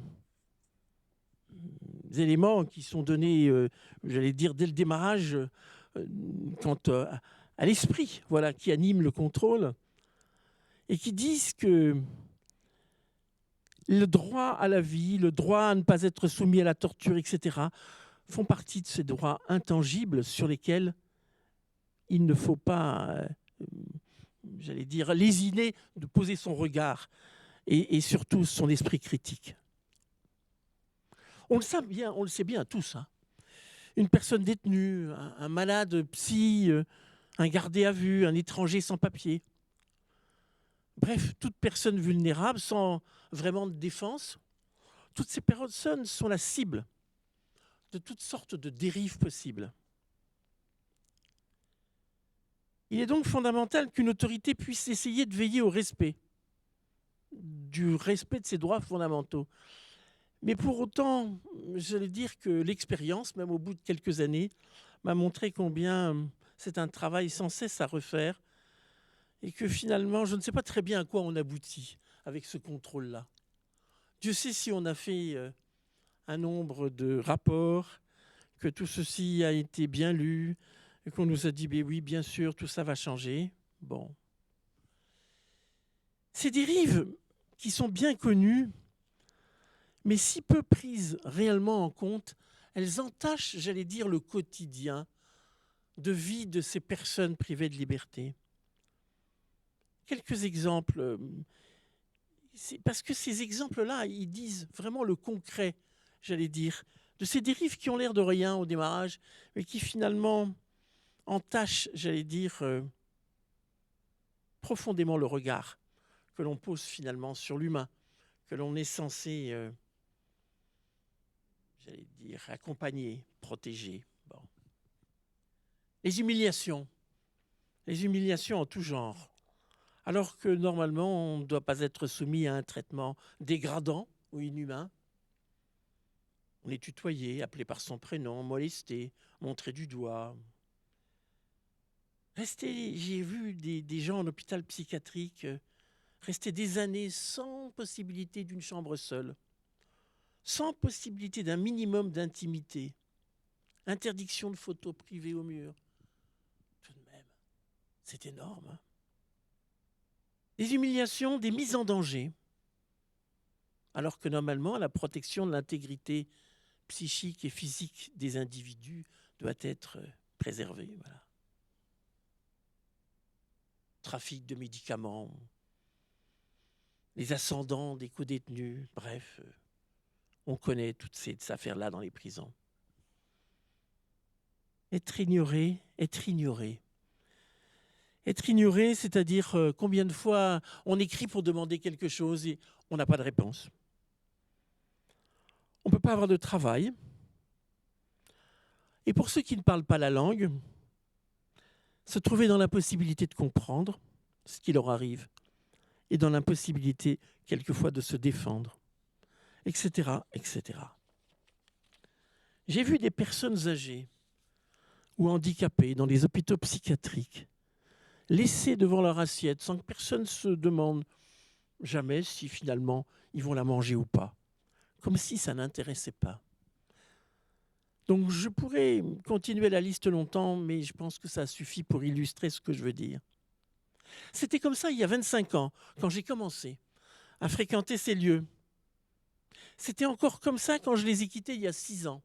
éléments qui sont donnés, j'allais dire, dès le démarrage, quant à l'esprit, voilà, qui anime le contrôle, et qui disent que le droit à la vie, le droit à ne pas être soumis à la torture, etc., font partie de ces droits intangibles sur lesquels il ne faut pas, j'allais dire, lésiner de poser son regard et surtout son esprit critique. On le sait bien tous. Hein. Une personne détenue, un malade psy, un gardé à vue, un étranger sans papier. Bref, toute personne vulnérable sans vraiment de défense, toutes ces personnes sont la cible de toutes sortes de dérives possibles. Il est donc fondamental qu'une autorité puisse essayer de veiller au respect, du respect de ses droits fondamentaux. Mais pour autant, j'allais dire que l'expérience, même au bout de quelques années, m'a montré combien c'est un travail sans cesse à refaire et que finalement, je ne sais pas très bien à quoi on aboutit avec ce contrôle-là. Dieu sait si on a fait un nombre de rapports, que tout ceci a été bien lu, et qu'on nous a dit, oui, bien sûr, tout ça va changer. Bon. Ces dérives qui sont bien connues, mais si peu prises réellement en compte, elles entachent, j'allais dire, le quotidien de vie de ces personnes privées de liberté. Quelques exemples, parce que ces exemples-là, ils disent vraiment le concret, j'allais dire, de ces dérives qui ont l'air de rien au démarrage, mais qui finalement entachent, j'allais dire, profondément le regard que l'on pose finalement sur l'humain, que l'on est censé, j'allais dire, accompagner, protéger. Bon. Les humiliations en tout genre, alors que normalement on ne doit pas être soumis à un traitement dégradant ou inhumain. On est tutoyé, appelé par son prénom, molesté, montré du doigt. J'ai vu des gens en hôpital psychiatrique rester des années sans possibilité d'une chambre seule, sans possibilité d'un minimum d'intimité, interdiction de photos privées au mur. Tout de même, c'est énorme. Hein. Des humiliations, des mises en danger, alors que normalement la protection de l'intégrité psychique et physique des individus doit être préservée. Voilà. Trafic de médicaments, les ascendants des co-détenus, bref, on connaît toutes ces affaires-là dans les prisons. Être ignoré, c'est-à-dire combien de fois on écrit pour demander quelque chose et on n'a pas de réponse. On ne peut pas avoir de travail. Et pour ceux qui ne parlent pas la langue, se trouver dans l'impossibilité de comprendre ce qui leur arrive et dans l'impossibilité quelquefois de se défendre, etc., etc. J'ai vu des personnes âgées ou handicapées dans les hôpitaux psychiatriques laissées devant leur assiette sans que personne se demande jamais si finalement ils vont la manger ou pas, comme si ça n'intéressait pas. Donc je pourrais continuer la liste longtemps, mais je pense que ça suffit pour illustrer ce que je veux dire. C'était comme ça il y a 25 ans, quand j'ai commencé à fréquenter ces lieux. C'était encore comme ça quand je les ai quittés il y a 6 ans.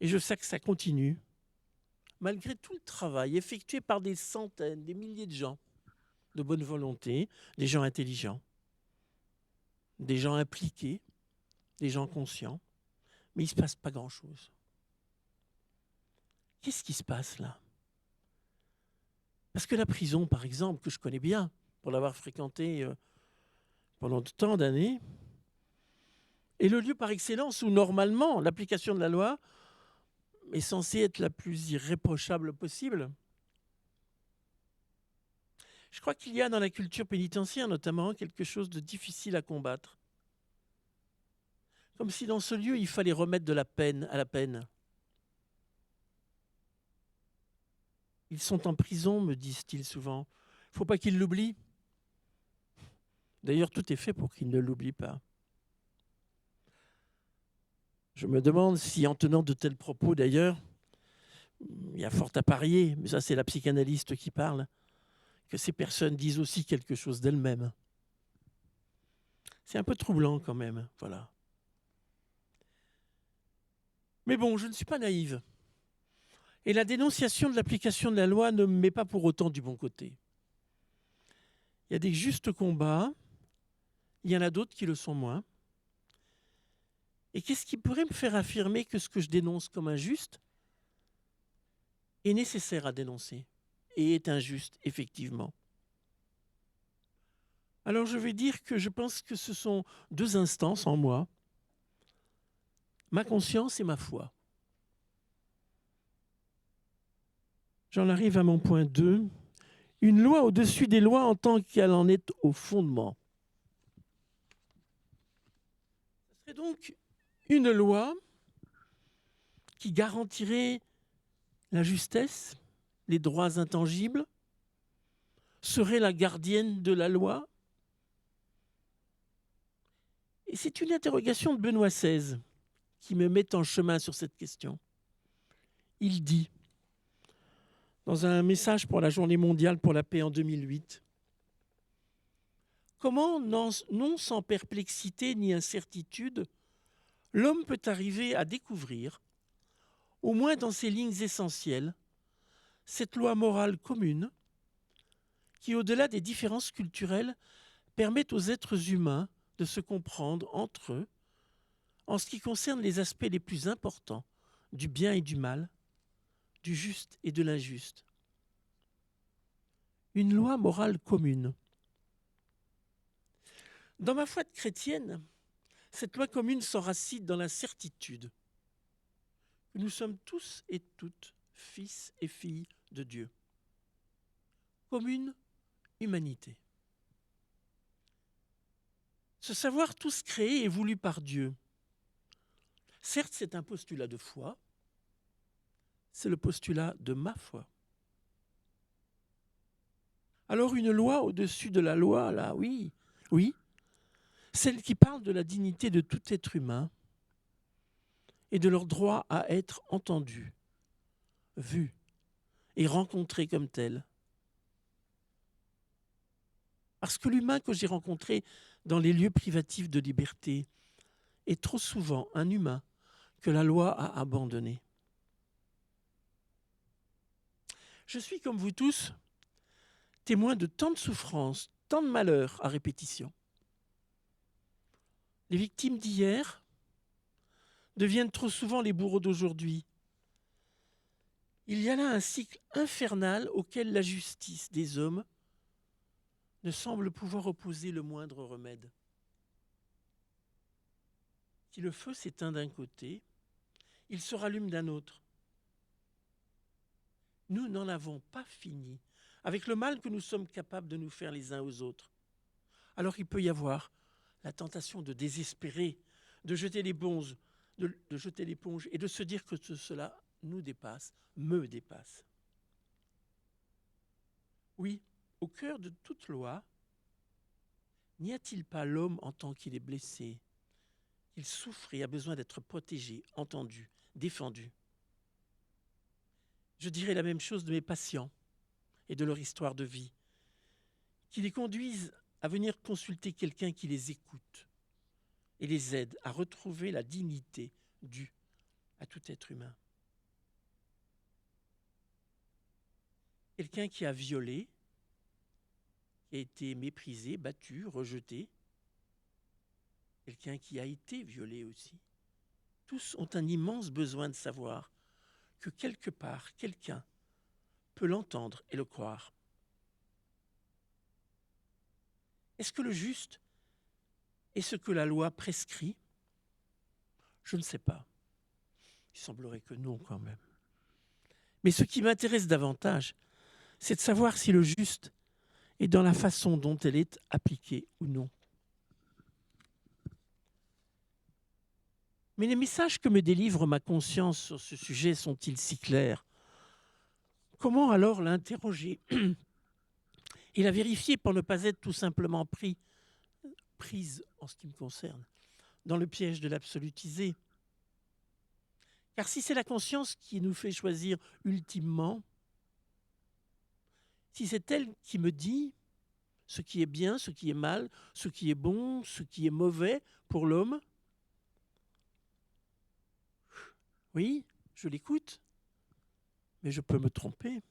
Et je sais que ça continue, malgré tout le travail effectué par des centaines, des milliers de gens de bonne volonté, des gens intelligents, des gens impliqués, des gens conscients. Mais il ne se passe pas grand-chose. Qu'est-ce qui se passe là? Parce que la prison, par exemple, que je connais bien, pour l'avoir fréquentée pendant tant d'années, est le lieu par excellence où normalement l'application de la loi est censée être la plus irréprochable possible. Je crois qu'il y a dans la culture pénitentiaire notamment quelque chose de difficile à combattre. Comme si dans ce lieu, il fallait remettre de la peine à la peine. Ils sont en prison, me disent-ils souvent. Il ne faut pas qu'ils l'oublient. D'ailleurs, tout est fait pour qu'ils ne l'oublient pas. Je me demande si, en tenant de tels propos, d'ailleurs, il y a fort à parier, mais ça c'est la psychanalyste qui parle, que ces personnes disent aussi quelque chose d'elles-mêmes. C'est un peu troublant quand même, voilà. Mais bon, je ne suis pas naïve. Et la dénonciation de l'application de la loi ne me met pas pour autant du bon côté. Il y a des justes combats, il y en a d'autres qui le sont moins. Et qu'est-ce qui pourrait me faire affirmer que ce que je dénonce comme injuste est nécessaire à dénoncer et est injuste, effectivement? Alors je vais dire que je pense que ce sont deux instances en moi, ma conscience et ma foi. J'en arrive à mon point 2. Une loi au-dessus des lois en tant qu'elle en est au fondement. Ce serait donc une loi qui garantirait la justesse, les droits intangibles, serait la gardienne de la loi. Et c'est une interrogation de Benoît XVI qui me met en chemin sur cette question. Il dit, dans un message pour la Journée mondiale pour la paix en 2008, « Comment, non sans perplexité ni incertitude, l'homme peut arriver à découvrir, au moins dans ses lignes essentielles, cette loi morale commune qui, au-delà des différences culturelles, permet aux êtres humains de se comprendre entre eux en ce qui concerne les aspects les plus importants du bien et du mal, du juste et de l'injuste. Une loi morale commune. Dans ma foi de chrétienne, cette loi commune s'enracine dans la certitude que nous sommes tous et toutes fils et filles de Dieu. Commune humanité. Ce savoir tous créé et voulu par Dieu. Certes, c'est un postulat de foi, c'est le postulat de ma foi. Alors une loi au-dessus de la loi, là, oui, celle qui parle de la dignité de tout être humain et de leur droit à être entendu, vu et rencontré comme tel. Parce que l'humain que j'ai rencontré dans les lieux privatifs de liberté est trop souvent un humain que la loi a abandonné. Je suis, comme vous tous, témoin de tant de souffrances, tant de malheurs à répétition. Les victimes d'hier deviennent trop souvent les bourreaux d'aujourd'hui. Il y a là un cycle infernal auquel la justice des hommes ne semble pouvoir opposer le moindre remède. Si le feu s'éteint d'un côté, il se rallume d'un autre. Nous n'en avons pas fini avec le mal que nous sommes capables de nous faire les uns aux autres. Alors il peut y avoir la tentation de désespérer, de jeter l'éponge et de se dire que cela nous dépasse, me dépasse. Oui, au cœur de toute loi, n'y a-t-il pas l'homme en tant qu'il est blessé, qu'il souffre et a besoin d'être protégé, entendu, défendu? Je dirais la même chose de mes patients et de leur histoire de vie, qui les conduisent à venir consulter quelqu'un qui les écoute et les aide à retrouver la dignité due à tout être humain. Quelqu'un qui a violé, qui a été méprisé, battu, rejeté, quelqu'un qui a été violé aussi. Tous ont un immense besoin de savoir que quelque part, quelqu'un peut l'entendre et le croire. Est-ce que le juste est ce que la loi prescrit? Je ne sais pas. Il semblerait que non quand même. Mais ce qui m'intéresse davantage, c'est de savoir si le juste est dans la façon dont elle est appliquée ou non. Mais les messages que me délivre ma conscience sur ce sujet sont-ils si clairs? Comment alors l'interroger et la vérifier pour ne pas être tout simplement prise, en ce qui me concerne, dans le piège de l'absolutisé? Car si c'est la conscience qui nous fait choisir ultimement, si c'est elle qui me dit ce qui est bien, ce qui est mal, ce qui est bon, ce qui est mauvais pour l'homme, oui, je l'écoute, mais je peux me tromper.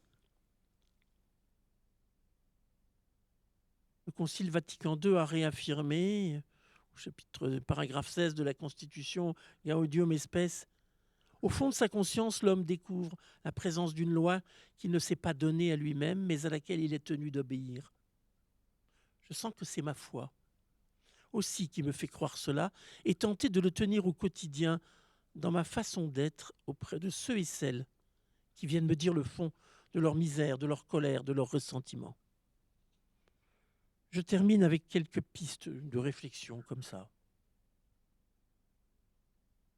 Le Concile Vatican II a réaffirmé, paragraphe 16 de la Constitution, Gaudium et Spes. Au fond de sa conscience, l'homme découvre la présence d'une loi qu'il ne s'est pas donnée à lui-même, mais à laquelle il est tenu d'obéir. Je sens que c'est ma foi aussi qui me fait croire cela et tenter de le tenir au quotidien dans ma façon d'être auprès de ceux et celles qui viennent me dire le fond de leur misère, de leur colère, de leur ressentiment. Je termine avec quelques pistes de réflexion comme ça.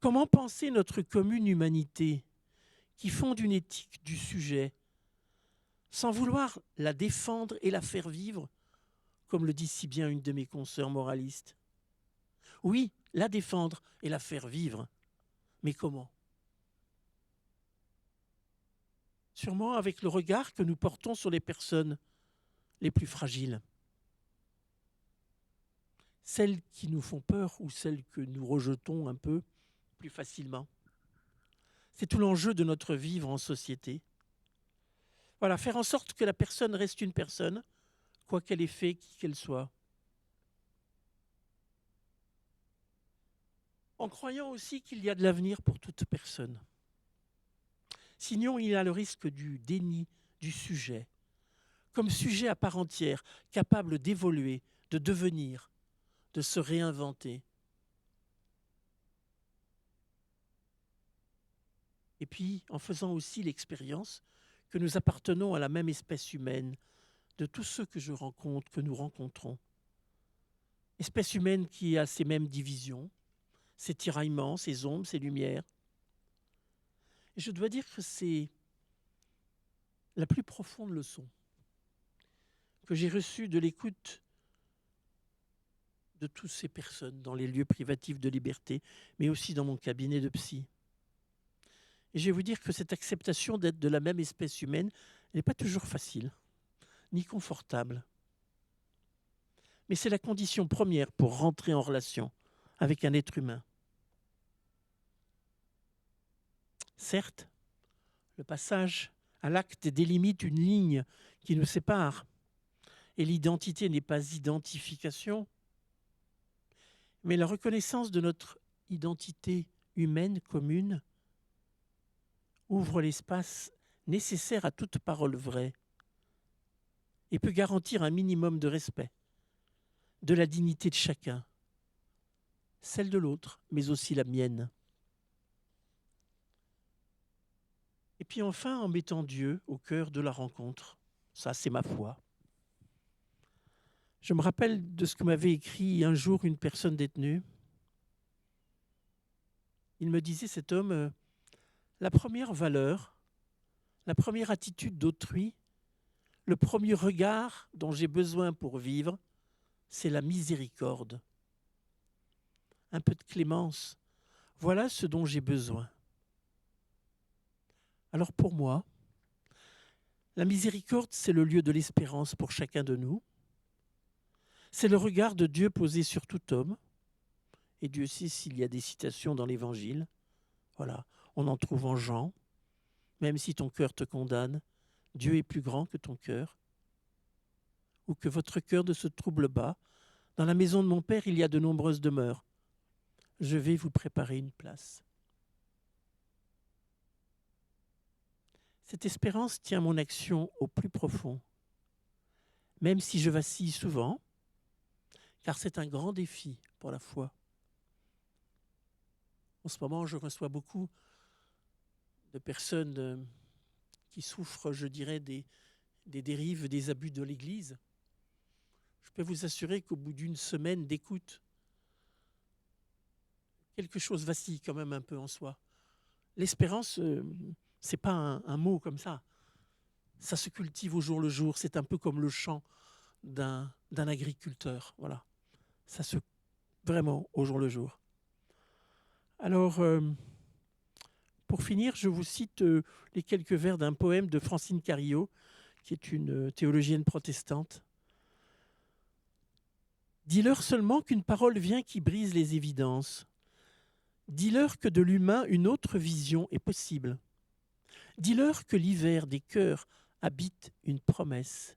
Comment penser notre commune humanité qui fonde une éthique du sujet sans vouloir la défendre et la faire vivre, comme le dit si bien une de mes consoeurs moralistes? Oui, la défendre et la faire vivre, mais comment? Sûrement avec le regard que nous portons sur les personnes les plus fragiles. Celles qui nous font peur ou celles que nous rejetons un peu plus facilement. C'est tout l'enjeu de notre vivre en société. Voilà, faire en sorte que la personne reste une personne, quoi qu'elle ait fait, qui qu'elle soit. En croyant aussi qu'il y a de l'avenir pour toute personne. Sinon, il y a le risque du déni du sujet, comme sujet à part entière, capable d'évoluer, de devenir, de se réinventer. Et puis, en faisant aussi l'expérience que nous appartenons à la même espèce humaine, de tous ceux que je rencontre, que nous rencontrons. Espèce humaine qui a ces mêmes divisions, ses tiraillements, ses ombres, ses lumières. Et je dois dire que c'est la plus profonde leçon que j'ai reçue de l'écoute de toutes ces personnes dans les lieux privatifs de liberté, mais aussi dans mon cabinet de psy. Et je vais vous dire que cette acceptation d'être de la même espèce humaine n'est pas toujours facile, ni confortable. Mais c'est la condition première pour rentrer en relation avec un être humain. Certes, le passage à l'acte délimite une ligne qui nous sépare, et l'identité n'est pas identification, mais la reconnaissance de notre identité humaine commune ouvre l'espace nécessaire à toute parole vraie et peut garantir un minimum de respect de la dignité de chacun, celle de l'autre, mais aussi la mienne. Et puis enfin, en mettant Dieu au cœur de la rencontre, ça c'est ma foi. Je me rappelle de ce que m'avait écrit un jour une personne détenue. Il me disait, cet homme, la première valeur, la première attitude d'autrui, le premier regard dont j'ai besoin pour vivre, c'est la miséricorde. Un peu de clémence, voilà ce dont j'ai besoin. Alors pour moi, la miséricorde, c'est le lieu de l'espérance pour chacun de nous. C'est le regard de Dieu posé sur tout homme. Et Dieu sait s'il y a des citations dans l'Évangile. Voilà, on en trouve en Jean. Même si ton cœur te condamne, Dieu est plus grand que ton cœur. Ou que votre cœur ne se trouble pas. Dans la maison de mon Père, il y a de nombreuses demeures. Je vais vous préparer une place. Cette espérance tient mon action au plus profond, même si je vacille souvent, car c'est un grand défi pour la foi. En ce moment, je reçois beaucoup de personnes qui souffrent, je dirais, des dérives, des abus de l'Église. Je peux vous assurer qu'au bout d'une semaine d'écoute, quelque chose vacille quand même un peu en soi. L'espérance, c'est pas un mot comme ça. Ça se cultive au jour le jour. C'est un peu comme le champ d'un agriculteur. Voilà. Ça se vraiment au jour le jour. Alors, pour finir, je vous cite les quelques vers d'un poème de Francine Carillot, qui est une théologienne protestante. Dis-leur seulement qu'une parole vient qui brise les évidences. Dis-leur que de l'humain, une autre vision est possible. Dis-leur que l'hiver des cœurs habite une promesse.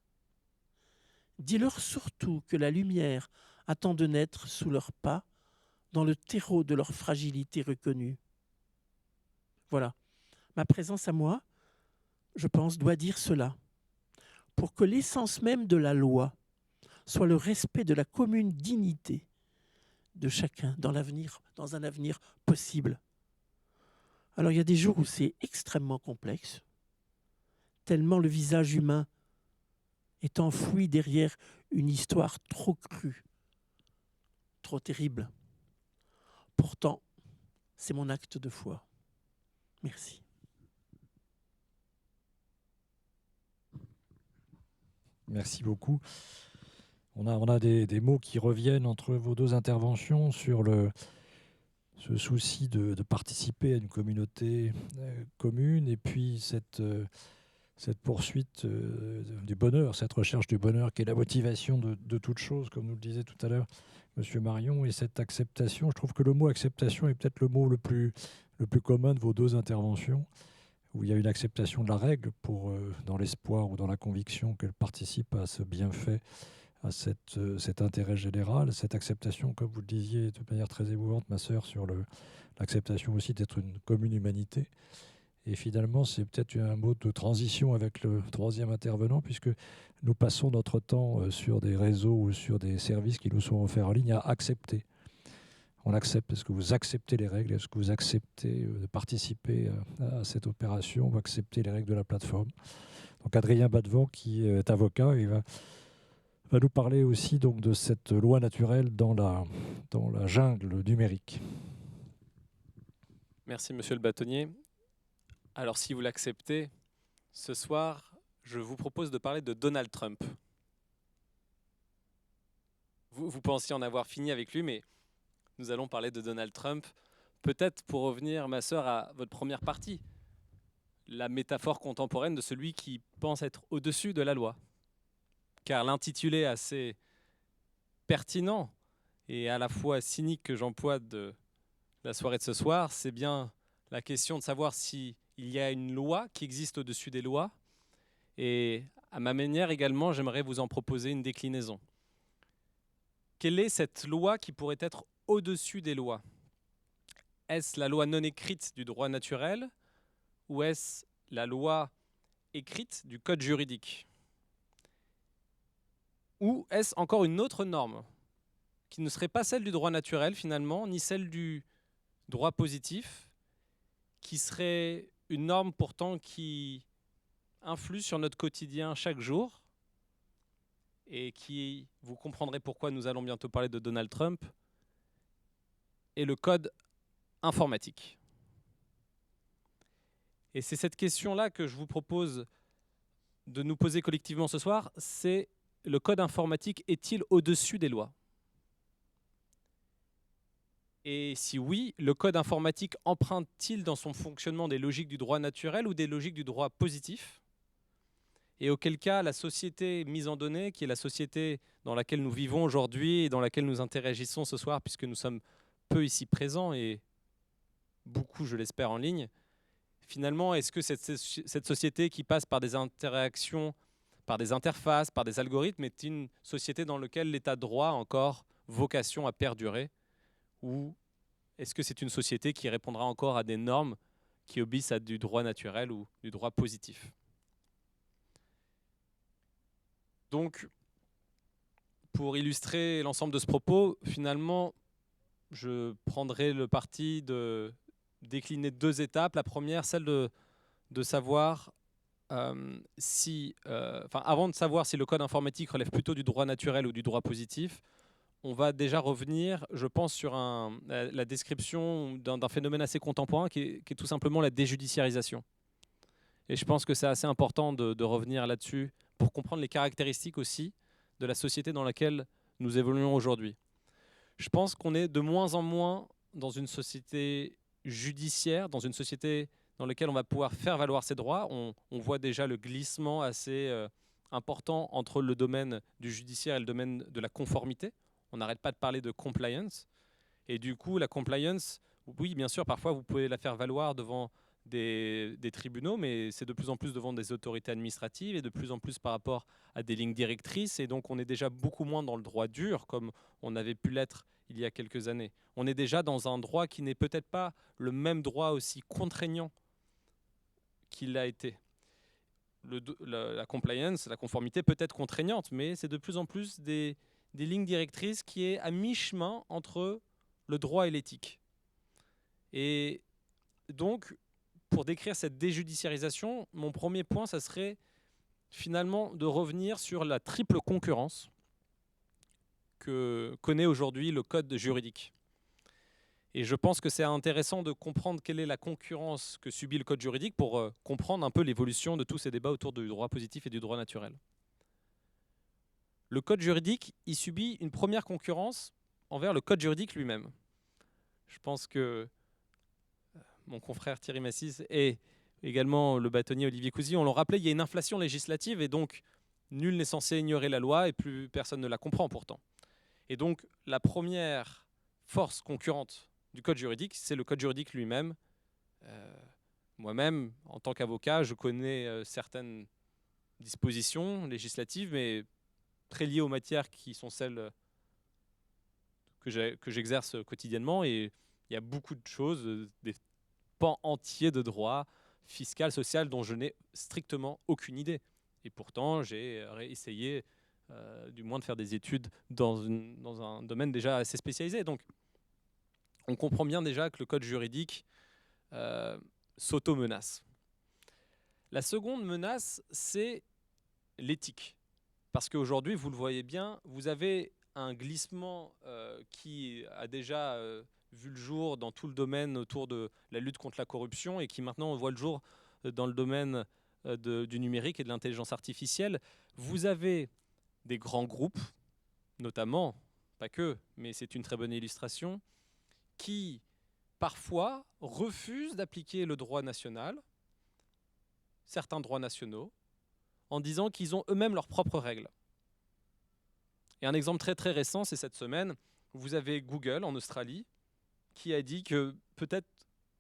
Dis-leur surtout que la lumière attend de naître sous leurs pas dans le terreau de leur fragilité reconnue. Voilà. Ma présence à moi, je pense, doit dire cela. Pour que l'essence même de la loi soit le respect de la commune dignité de chacun dans un avenir possible. Alors il y a des jours où c'est extrêmement complexe, tellement le visage humain est enfoui derrière une histoire trop crue, trop terrible. Pourtant, c'est mon acte de foi. Merci. Merci beaucoup. On a des mots qui reviennent entre vos deux interventions sur ce souci de participer à une communauté commune et puis cette poursuite du bonheur, cette recherche du bonheur qui est la motivation de toute chose, comme nous le disait tout à l'heure Monsieur Marion, et cette acceptation. Je trouve que le mot acceptation est peut-être le mot le plus commun de vos deux interventions, où il y a une acceptation de la règle dans l'espoir ou dans la conviction qu'elle participe à ce bienfait, à cet intérêt général, cette acceptation, comme vous le disiez de manière très émouvante, ma sœur, sur l'acceptation aussi d'être une commune humanité. Et finalement, c'est peut-être un mot de transition avec le troisième intervenant, puisque nous passons notre temps sur des réseaux ou sur des services qui nous sont offerts en ligne à accepter. On accepte. Est-ce que vous acceptez les règles? Est-ce que vous acceptez de participer à cette opération? Vous acceptez les règles de la plateforme? Donc Adrien Badevant, qui est avocat, il va nous parler aussi donc de cette loi naturelle dans la jungle numérique. Merci, monsieur le bâtonnier. Alors, si vous l'acceptez, ce soir, je vous propose de parler de Donald Trump. Vous pensiez en avoir fini avec lui, mais nous allons parler de Donald Trump. Peut-être pour revenir, ma sœur, à votre première partie, la métaphore contemporaine de celui qui pense être au-dessus de la loi. Car l'intitulé assez pertinent et à la fois cynique que j'emploie de la soirée de ce soir, c'est bien la question de savoir s'il y a une loi qui existe au-dessus des lois. Et à ma manière également, j'aimerais vous en proposer une déclinaison. Quelle est cette loi qui pourrait être au-dessus des lois? Est-ce la loi non écrite du droit naturel ou est-ce la loi écrite du code juridique? Ou est-ce encore une autre norme qui ne serait pas celle du droit naturel finalement, ni celle du droit positif, qui serait une norme pourtant qui influe sur notre quotidien chaque jour et qui, vous comprendrez pourquoi nous allons bientôt parler de Donald Trump, est le code informatique. Et c'est cette question-là que je vous propose de nous poser collectivement ce soir, c'est: le code informatique est-il au-dessus des lois? Et si oui, le code informatique emprunte-t-il dans son fonctionnement des logiques du droit naturel ou des logiques du droit positif? Et auquel cas, la société mise en données, qui est la société dans laquelle nous vivons aujourd'hui et dans laquelle nous interagissons ce soir, puisque nous sommes peu ici présents et beaucoup, je l'espère, en ligne, finalement, est-ce que cette société qui passe par des interactions, par des interfaces, par des algorithmes, est une société dans laquelle l'état de droit a encore vocation à perdurer? Ou est-ce que c'est une société qui répondra encore à des normes qui obéissent à du droit naturel ou du droit positif? Donc, pour illustrer l'ensemble de ce propos, finalement, je prendrai le parti de décliner deux étapes. La première, celle de savoir avant de savoir si le code informatique relève plutôt du droit naturel ou du droit positif, on va déjà revenir, je pense, sur la description d'un phénomène assez contemporain qui est tout simplement la déjudiciarisation. Et je pense que c'est assez important de revenir là-dessus pour comprendre les caractéristiques aussi de la société dans laquelle nous évoluons aujourd'hui. Je pense qu'on est de moins en moins dans une société judiciaire, dans une société dans laquelle on va pouvoir faire valoir ses droits. On voit déjà le glissement assez important entre le domaine du judiciaire et le domaine de la conformité. On n'arrête pas de parler de compliance. Et du coup, la compliance, oui, bien sûr, parfois vous pouvez la faire valoir devant des tribunaux, mais c'est de plus en plus devant des autorités administratives et de plus en plus par rapport à des lignes directrices. Et donc, on est déjà beaucoup moins dans le droit dur, comme on avait pu l'être il y a quelques années. On est déjà dans un droit qui n'est peut-être pas le même droit aussi contraignant qu'il l'a été. La compliance, la conformité peut être contraignante, mais c'est de plus en plus des lignes directrices qui est à mi-chemin entre le droit et l'éthique. Et donc, pour décrire cette déjudiciarisation, mon premier point, ça serait finalement de revenir sur la triple concurrence que connaît aujourd'hui le code juridique. Et je pense que c'est intéressant de comprendre quelle est la concurrence que subit le code juridique pour comprendre un peu l'évolution de tous ces débats autour du droit positif et du droit naturel. Le code juridique, il subit une première concurrence envers le code juridique lui-même. Je pense que mon confrère Thierry Massis et également le bâtonnier Olivier Cousy, on l'a rappelé, il y a une inflation législative et donc nul n'est censé ignorer la loi et plus personne ne la comprend pourtant. Et donc la première force concurrente du code juridique, c'est le code juridique lui-même. Moi-même, en tant qu'avocat, je connais certaines dispositions législatives, mais très liées aux matières qui sont celles que j'exerce quotidiennement. Et il y a beaucoup de choses, des pans entiers de droit fiscal, social, dont je n'ai strictement aucune idée. Et pourtant, j'ai essayé du moins de faire des études dans un domaine déjà assez spécialisé. Donc, on comprend bien déjà que le code juridique s'auto-menace. La seconde menace, c'est l'éthique. Parce qu'aujourd'hui, vous le voyez bien, vous avez un glissement qui a déjà vu le jour dans tout le domaine autour de la lutte contre la corruption et qui maintenant voit le jour dans le domaine du numérique et de l'intelligence artificielle. Vous avez des grands groupes, notamment, pas que, mais c'est une très bonne illustration, qui parfois refusent d'appliquer le droit national, certains droits nationaux, en disant qu'ils ont eux-mêmes leurs propres règles. Et un exemple très très récent, c'est cette semaine, vous avez Google en Australie qui a dit que peut-être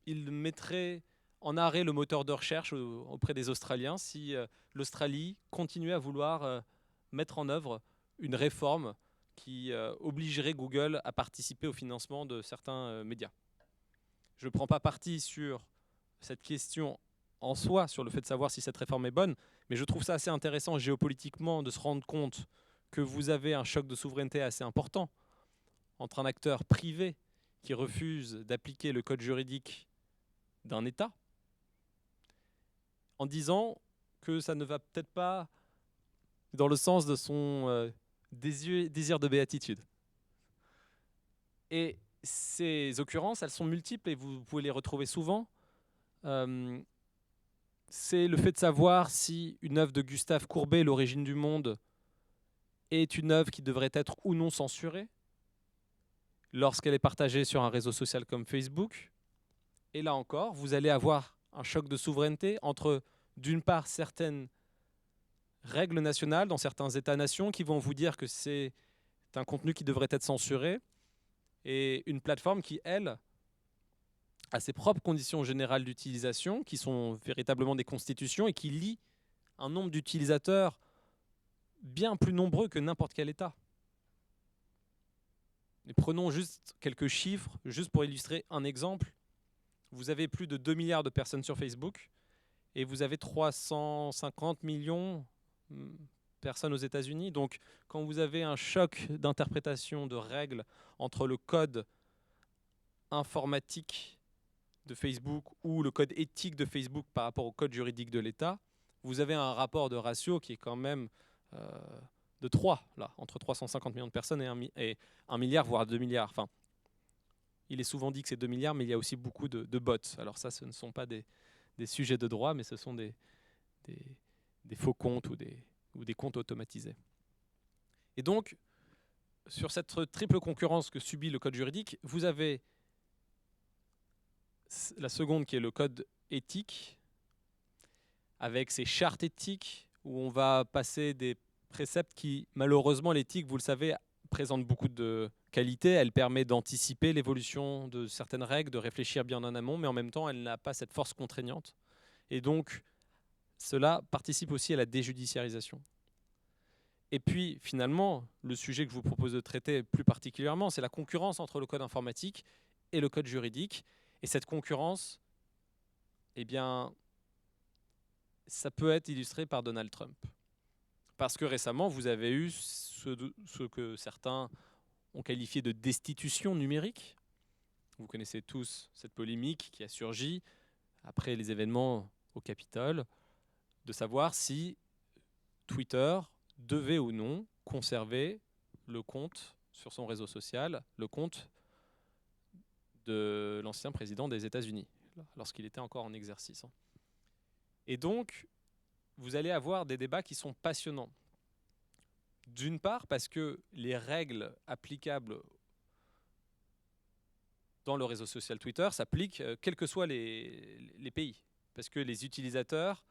il mettrait en arrêt le moteur de recherche auprès des Australiens si l'Australie continuait à vouloir mettre en œuvre une réforme qui obligerait Google à participer au financement de certains médias. Je ne prends pas parti sur cette question en soi, sur le fait de savoir si cette réforme est bonne, mais je trouve ça assez intéressant géopolitiquement de se rendre compte que vous avez un choc de souveraineté assez important entre un acteur privé qui refuse d'appliquer le code juridique d'un État en disant que ça ne va peut-être pas dans le sens de son désir de béatitude. Et ces occurrences, elles sont multiples et vous pouvez les retrouver souvent. C'est le fait de savoir si une œuvre de Gustave Courbet, L'origine du monde, est une œuvre qui devrait être ou non censurée lorsqu'elle est partagée sur un réseau social comme Facebook. Et là encore, vous allez avoir un choc de souveraineté entre, d'une part, certaines règles nationales dans certains États-nations qui vont vous dire que c'est un contenu qui devrait être censuré et une plateforme qui, elle, a ses propres conditions générales d'utilisation qui sont véritablement des constitutions et qui lie un nombre d'utilisateurs bien plus nombreux que n'importe quel État. Et prenons juste quelques chiffres, juste pour illustrer un exemple. Vous avez plus de 2 milliards de personnes sur Facebook et vous avez 350 millions de personnes aux États-Unis. Donc, quand vous avez un choc d'interprétation de règles entre le code informatique de Facebook ou le code éthique de Facebook par rapport au code juridique de l'État, vous avez un rapport de ratio qui est quand même de 3, là, entre 350 millions de personnes et 1 milliard, voire 2 milliards. Enfin, il est souvent dit que c'est 2 milliards, mais il y a aussi beaucoup de bots. Alors ça, ce ne sont pas des sujets de droit, mais ce sont des faux comptes ou des comptes automatisés. Et donc, sur cette triple concurrence que subit le code juridique, vous avez la seconde qui est le code éthique, avec ses chartes éthiques, où on va passer des préceptes qui, malheureusement, l'éthique, vous le savez, présente beaucoup de qualités. Elle permet d'anticiper l'évolution de certaines règles, de réfléchir bien en amont, mais en même temps, elle n'a pas cette force contraignante. Et donc, cela participe aussi à la déjudiciarisation. Et puis, finalement, le sujet que je vous propose de traiter plus particulièrement, c'est la concurrence entre le code informatique et le code juridique. Et cette concurrence, eh bien, ça peut être illustré par Donald Trump. Parce que récemment, vous avez eu ce que certains ont qualifié de destitution numérique. Vous connaissez tous cette polémique qui a surgi après les événements au Capitole, de savoir si Twitter devait ou non conserver le compte sur son réseau social, le compte de l'ancien président des États-Unis, lorsqu'il était encore en exercice. Et donc, vous allez avoir des débats qui sont passionnants. D'une part, parce que les règles applicables dans le réseau social Twitter s'appliquent quels que soient les pays. Parce que les utilisateurs,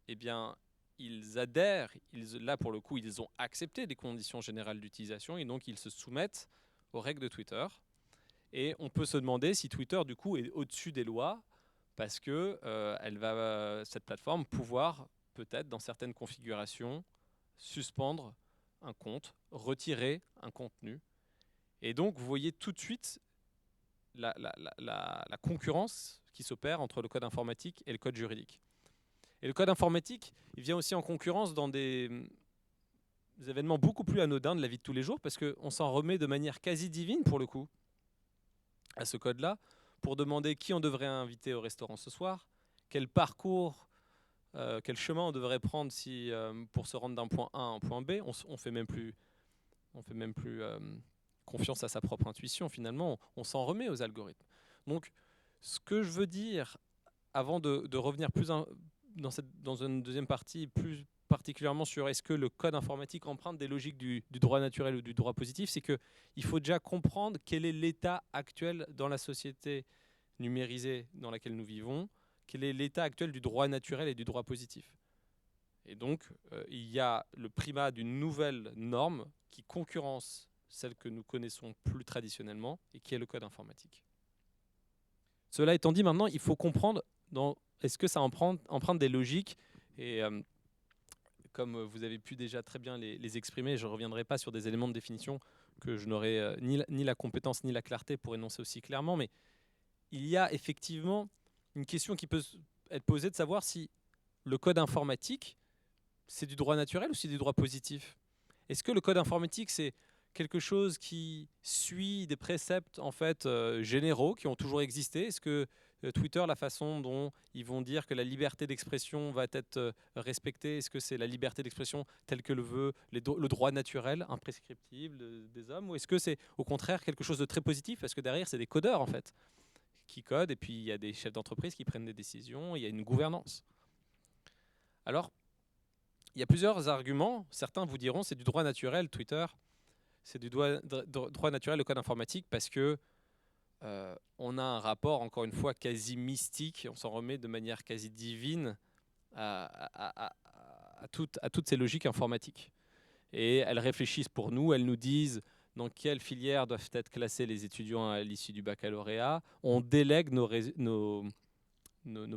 eh bien, ils adhèrent, là pour le coup, ils ont accepté des conditions générales d'utilisation et donc ils se soumettent aux règles de Twitter. Et on peut se demander si Twitter, du coup, est au-dessus des lois parce que elle va, cette plateforme, pouvoir peut-être, dans certaines configurations, suspendre un compte, retirer un contenu. Et donc, vous voyez tout de suite la concurrence qui s'opère entre le code informatique et le code juridique. Et le code informatique, il vient aussi en concurrence dans des événements beaucoup plus anodins de la vie de tous les jours, parce qu'on s'en remet de manière quasi divine, pour le coup, à ce code-là, pour demander qui on devrait inviter au restaurant ce soir, quel parcours, quel chemin on devrait prendre pour se rendre d'un point A à un point B. On fait même plus confiance à sa propre intuition, finalement. On s'en remet aux algorithmes. Donc, ce que je veux dire, avant de revenir plus dans une deuxième partie, plus particulièrement sur est-ce que le code informatique emprunte des logiques du droit naturel ou du droit positif, c'est qu'il faut déjà comprendre quel est l'état actuel dans la société numérisée dans laquelle nous vivons, quel est l'état actuel du droit naturel et du droit positif. Et donc, il y a le primat d'une nouvelle norme qui concurrence celle que nous connaissons plus traditionnellement et qui est le code informatique. Cela étant dit, maintenant, il faut comprendre est-ce que ça emprunte des logiques et comme vous avez pu déjà très bien les exprimer, je ne reviendrai pas sur des éléments de définition que je n'aurai ni la compétence ni la clarté pour énoncer aussi clairement, mais il y a effectivement une question qui peut être posée de savoir si le code informatique, c'est du droit naturel ou c'est du droit positif. Est-ce que le code informatique, c'est quelque chose qui suit des préceptes en fait généraux qui ont toujours existé? Est-ce que Twitter, la façon dont ils vont dire que la liberté d'expression va être respectée, est-ce que c'est la liberté d'expression telle que le veut le droit naturel, imprescriptible des hommes, ou est-ce que c'est au contraire quelque chose de très positif parce que derrière c'est des codeurs en fait qui codent et puis il y a des chefs d'entreprise qui prennent des décisions, il y a une gouvernance. Alors, il y a plusieurs arguments. Certains vous diront c'est du droit naturel Twitter, c'est du droit naturel le code informatique parce que on a un rapport, encore une fois, quasi mystique, on s'en remet de manière quasi divine à toutes ces logiques informatiques. Et elles réfléchissent pour nous, elles nous disent dans quelle filière doivent être classés les étudiants à l'issue du baccalauréat. On délègue nos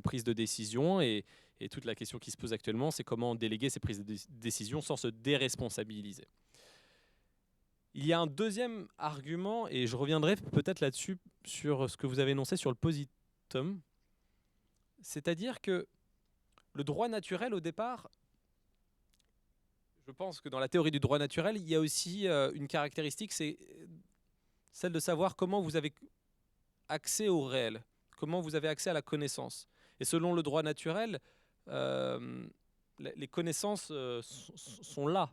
prises de décision et toute la question qui se pose actuellement, c'est comment déléguer ces prises de décision sans se déresponsabiliser. Il y a un deuxième argument, et je reviendrai peut-être là-dessus sur ce que vous avez énoncé sur le positum, c'est-à-dire que le droit naturel, au départ, je pense que dans la théorie du droit naturel, il y a aussi une caractéristique, c'est celle de savoir comment vous avez accès au réel, comment vous avez accès à la connaissance. Et selon le droit naturel, les connaissances sont là.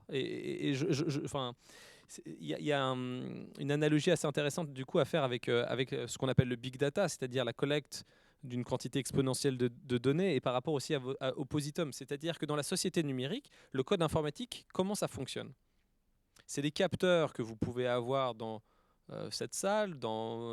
Il y a une analogie assez intéressante du coup à faire avec ce qu'on appelle le big data, c'est-à-dire la collecte d'une quantité exponentielle de données et par rapport aussi au positum, c'est-à-dire que dans la société numérique, le code informatique, comment ça fonctionne? C'est des capteurs que vous pouvez avoir dans cette salle,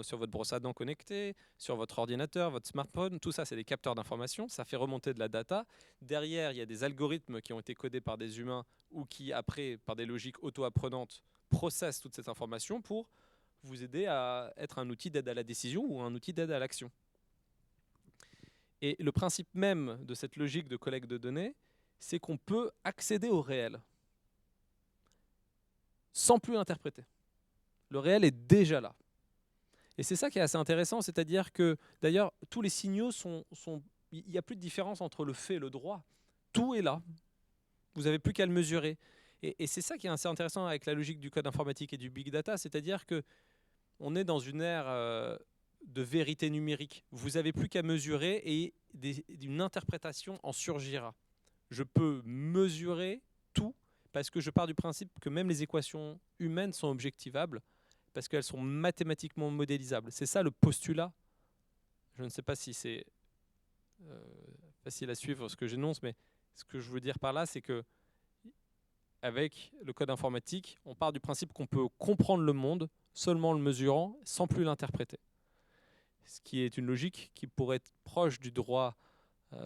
sur votre brosse à dents connectée, sur votre ordinateur, votre smartphone, tout ça c'est des capteurs d'information, ça fait remonter de la data. Derrière, il y a des algorithmes qui ont été codés par des humains ou qui, après, par des logiques auto-apprenantes, processent toute cette information pour vous aider à être un outil d'aide à la décision ou un outil d'aide à l'action. Et le principe même de cette logique de collecte de données, c'est qu'on peut accéder au réel. sans plus l'interpréter. Le réel est déjà là. Et c'est ça qui est assez intéressant, c'est-à-dire que, d'ailleurs, tous les signaux sont... Il n'y a plus de différence entre le fait et le droit. Tout est là. Vous n'avez plus qu'à le mesurer. Et c'est ça qui est assez intéressant avec la logique du code informatique et du big data, c'est-à-dire qu'on est dans une ère de vérité numérique. Vous n'avez plus qu'à mesurer et une interprétation en surgira. Je peux mesurer tout parce que je pars du principe que même les équations humaines sont objectivables parce qu'elles sont mathématiquement modélisables. C'est ça le postulat. Je ne sais pas si c'est facile à suivre ce que j'énonce, mais ce que je veux dire par là, c'est que avec le code informatique, on part du principe qu'on peut comprendre le monde seulement en le mesurant, sans plus l'interpréter. Ce qui est une logique qui pourrait être proche du droit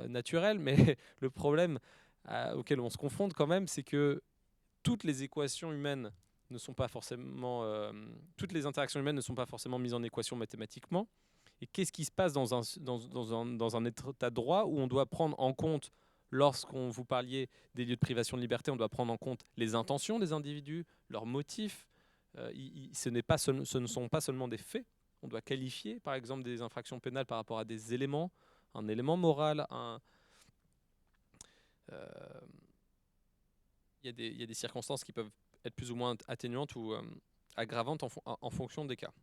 naturel, mais le problème auquel on se confronte quand même, c'est que toutes les équations humaines ne sont pas forcément, toutes les interactions humaines ne sont pas forcément mises en équation mathématiquement. Et qu'est-ce qui se passe dans un état de droit où on doit prendre en compte, lorsqu'on vous parliez des lieux de privation de liberté, on doit prendre en compte les intentions des individus, leurs motifs. Ce ne sont pas seulement des faits. On doit qualifier, par exemple, des infractions pénales par rapport à des éléments, un élément moral, il y a des circonstances qui peuvent être plus ou moins atténuantes ou aggravantes en fonction des cas.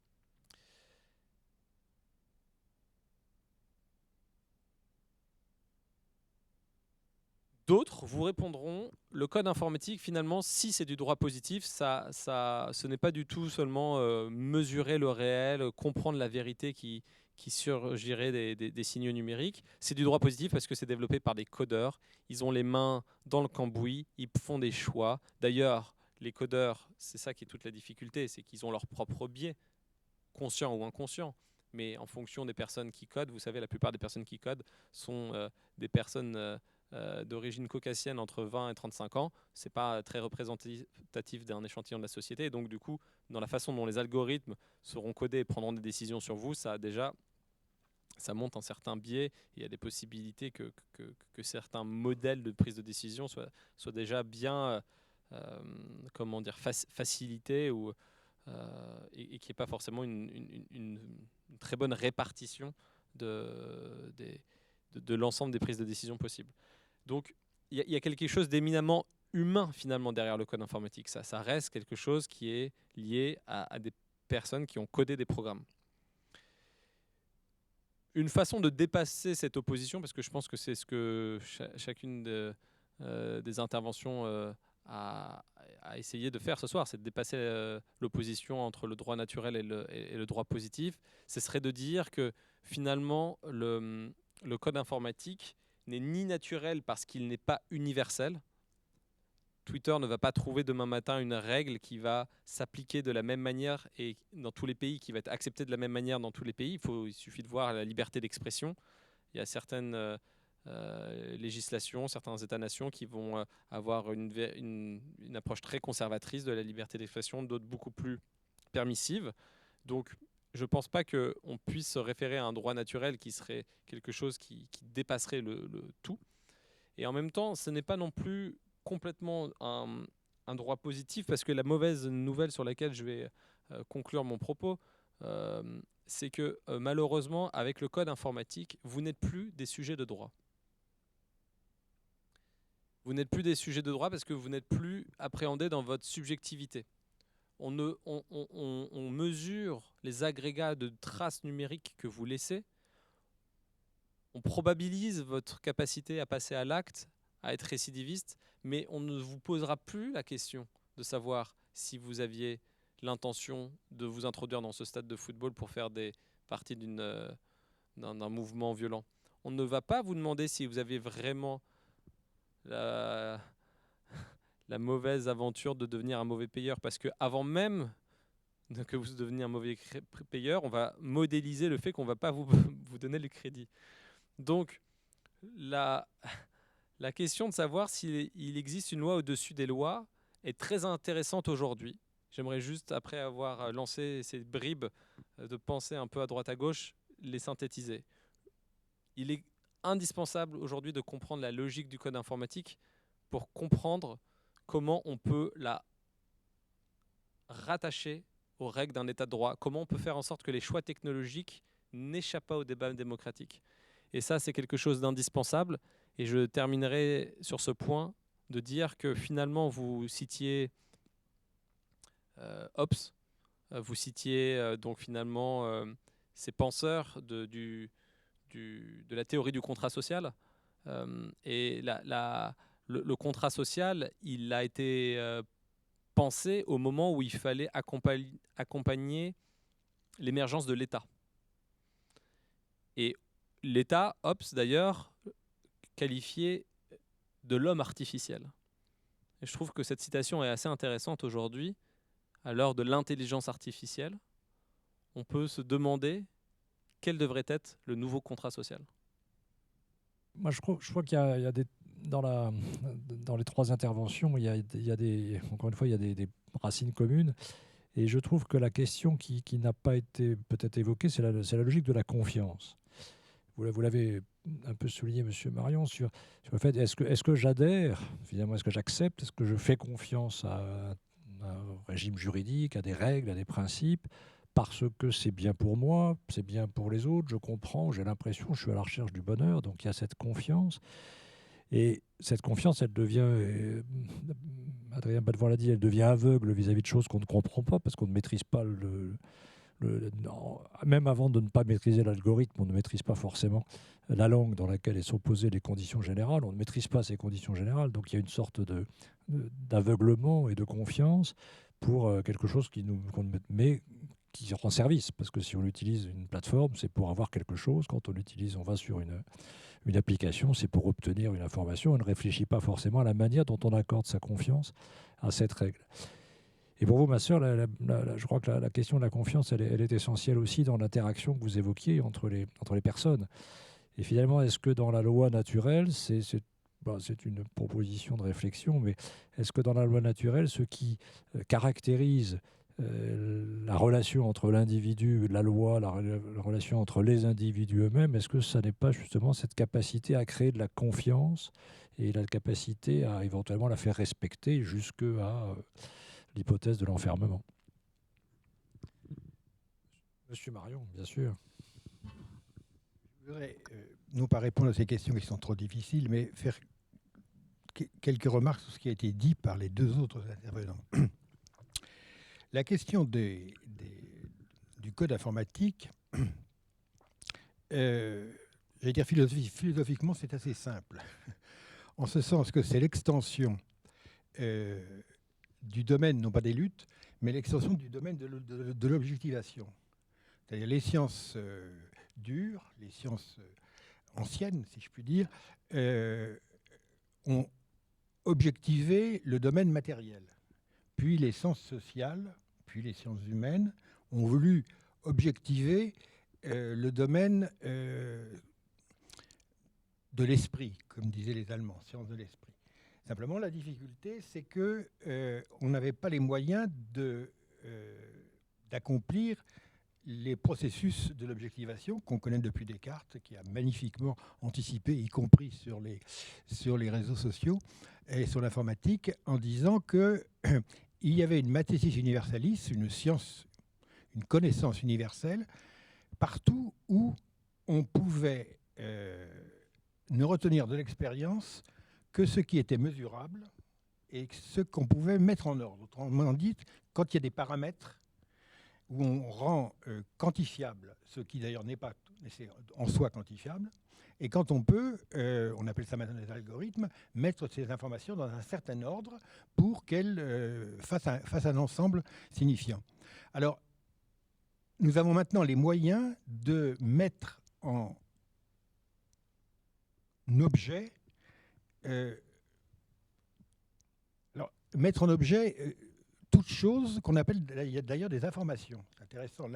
D'autres vous répondront, le code informatique, finalement, si c'est du droit positif, ce n'est pas du tout seulement mesurer le réel, comprendre la vérité qui surgirait des signaux numériques. C'est du droit positif parce que c'est développé par des codeurs. Ils ont les mains dans le cambouis, ils font des choix. D'ailleurs, les codeurs, c'est ça qui est toute la difficulté, c'est qu'ils ont leur propre biais, conscient ou inconscient. Mais en fonction des personnes qui codent, vous savez, la plupart des personnes qui codent sont des personnes d'origine caucasienne entre 20 et 35 ans. Ce n'est pas très représentatif d'un échantillon de la société. Et donc, du coup, dans la façon dont les algorithmes seront codés et prendront des décisions sur vous, ça monte un certain biais. Il y a des possibilités que certains modèles de prise de décision soient déjà bien facilités et qu'il n'y ait pas forcément une très bonne répartition de l'ensemble des prises de décision possibles. Donc, il y a quelque chose d'éminemment humain, finalement, derrière le code informatique. Ça reste quelque chose qui est lié à des personnes qui ont codé des programmes. Une façon de dépasser cette opposition, parce que je pense que c'est ce que chacune des interventions a essayé de faire ce soir, c'est de dépasser l'opposition entre le droit naturel et le droit positif. Ce serait de dire que, finalement, le code informatique n'est ni naturel parce qu'il n'est pas universel. Twitter ne va pas trouver demain matin une règle qui va s'appliquer de la même manière et dans tous les pays, qui va être acceptée de la même manière dans tous les pays. Il suffit de voir la liberté d'expression. Il y a certaines législations, certains États-nations qui vont avoir une approche très conservatrice de la liberté d'expression, d'autres beaucoup plus permissive. Donc, je ne pense pas qu'on puisse se référer à un droit naturel qui serait quelque chose qui dépasserait le tout. Et en même temps, ce n'est pas non plus complètement un droit positif, parce que la mauvaise nouvelle sur laquelle je vais conclure mon propos, c'est que malheureusement, avec le code informatique, vous n'êtes plus des sujets de droit. Vous n'êtes plus des sujets de droit parce que vous n'êtes plus appréhendés dans votre subjectivité. On mesure les agrégats de traces numériques que vous laissez. On probabilise votre capacité à passer à l'acte, à être récidiviste, mais on ne vous posera plus la question de savoir si vous aviez l'intention de vous introduire dans ce stade de football pour faire des parties d'un mouvement violent. On ne va pas vous demander si vous avez vraiment la mauvaise aventure de devenir un mauvais payeur, parce qu'avant même que vous deveniez un mauvais payeur, on va modéliser le fait qu'on ne va pas vous donner le crédit. Donc, la question de savoir s'il existe une loi au-dessus des lois est très intéressante aujourd'hui. J'aimerais juste, après avoir lancé ces bribes de pensée un peu à droite à gauche, les synthétiser. Il est indispensable aujourd'hui de comprendre la logique du code informatique pour comprendre comment on peut la rattachés aux règles d'un état de droit. Comment on peut faire en sorte que les choix technologiques n'échappent pas au débat démocratique. Et ça, c'est quelque chose d'indispensable. Et je terminerai sur ce point de dire que finalement, vous citiez Hobbes, vous citiez donc finalement ces penseurs de la théorie du contrat social. Et le contrat social, il a été pensé au moment où il fallait accompagner l'émergence de l'État. Et l'État, Hobbes d'ailleurs, qualifié de l'homme artificiel. Et je trouve que cette citation est assez intéressante aujourd'hui. À l'heure de l'intelligence artificielle, on peut se demander quel devrait être le nouveau contrat social. Moi, je crois qu'il y a des, dans les trois interventions, il y a des, encore une fois, il y a des racines communes. Et je trouve que la question qui n'a pas été peut-être évoquée, c'est la logique de la confiance. Vous l'avez un peu souligné, Monsieur Marion, sur le fait, est-ce que j'adhère, finalement, est-ce que j'accepte, est-ce que je fais confiance à un régime juridique, à des règles, à des principes, parce que c'est bien pour moi, c'est bien pour les autres, je comprends, j'ai l'impression, je suis à la recherche du bonheur, donc il y a cette confiance. Et cette confiance, elle devient, Adrien Badevant l'a dit, elle devient aveugle vis-à-vis de choses qu'on ne comprend pas, parce qu'on ne maîtrise pas non, même avant de ne pas maîtriser l'algorithme, on ne maîtrise pas forcément la langue dans laquelle sont posées les conditions générales, on ne maîtrise pas ces conditions générales, donc il y a une sorte d'aveuglement et de confiance pour quelque chose mais qui rend service, parce que si on utilise une plateforme, c'est pour avoir quelque chose. Quand on va sur une application, c'est pour obtenir une information. On ne réfléchit pas forcément à la manière dont on accorde sa confiance à cette règle. Et pour vous, ma sœur, je crois que la question de la confiance, elle est essentielle aussi dans l'interaction que vous évoquiez entre les personnes. Et finalement, est-ce que dans la loi naturelle, c'est une proposition de réflexion, mais est-ce que dans la loi naturelle, ce qui caractérise la relation entre l'individu, la loi, la relation entre les individus eux-mêmes, est-ce que ça n'est pas justement cette capacité à créer de la confiance et la capacité à éventuellement la faire respecter jusqu'à l'hypothèse de l'enfermement? Monsieur Marion, bien sûr. Je voudrais non pas répondre à ces questions qui sont trop difficiles, mais faire quelques remarques sur ce qui a été dit par les deux autres intervenants. La question du code informatique, j'allais dire philosophiquement, c'est assez simple, en ce sens que c'est l'extension du domaine, non pas des luttes, mais l'extension du domaine de l'objectivation. C'est-à-dire les sciences dures, les sciences anciennes, si je puis dire, ont objectivé le domaine matériel. Puis les sciences sociales, puis les sciences humaines ont voulu objectiver le domaine de l'esprit, comme disaient les Allemands, sciences de l'esprit. Simplement, la difficulté, c'est qu'on n'avait pas les moyens d'accomplir les processus de l'objectivation qu'on connaît depuis Descartes, qui a magnifiquement anticipé, y compris sur les réseaux sociaux et sur l'informatique, en disant qu'il y avait une mathesis universalis, une science, une connaissance universelle, partout où on pouvait ne retenir de l'expérience que ce qui était mesurable et ce qu'on pouvait mettre en ordre. Autrement dit, quand il y a des paramètres où on rend quantifiable ce qui d'ailleurs n'est pas en soi quantifiable, et quand on peut, on appelle ça maintenant des algorithmes, mettre ces informations dans un certain ordre pour qu'elles fassent un ensemble signifiant. Alors, nous avons maintenant les moyens de mettre en objet, toute chose qu'on appelle d'ailleurs des informations. C'est intéressant.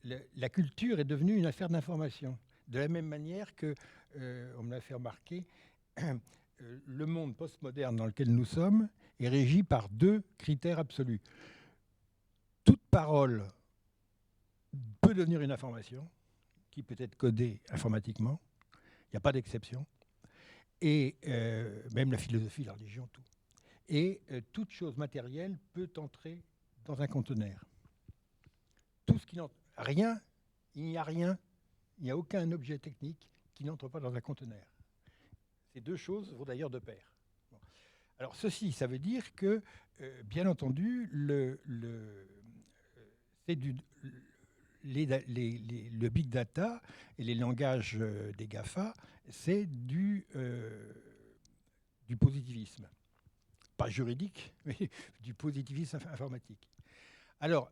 La culture est devenue une affaire d'information. De la même manière que, on me l'a fait remarquer, le monde postmoderne dans lequel nous sommes est régi par deux critères absolus. Toute parole peut devenir une information qui peut être codée informatiquement. Il n'y a pas d'exception. Et même la philosophie, la religion, tout. et toute chose matérielle peut entrer dans un conteneur. Tout ce qui n'entre, rien, il n'y a rien, il n'y a aucun objet technique qui n'entre pas dans un conteneur. Ces deux choses vont d'ailleurs de pair. Bon. Alors ceci, ça veut dire que, bien entendu, le big data et les langages des GAFA, c'est du positivisme. Pas juridique, mais du positivisme informatique. Alors,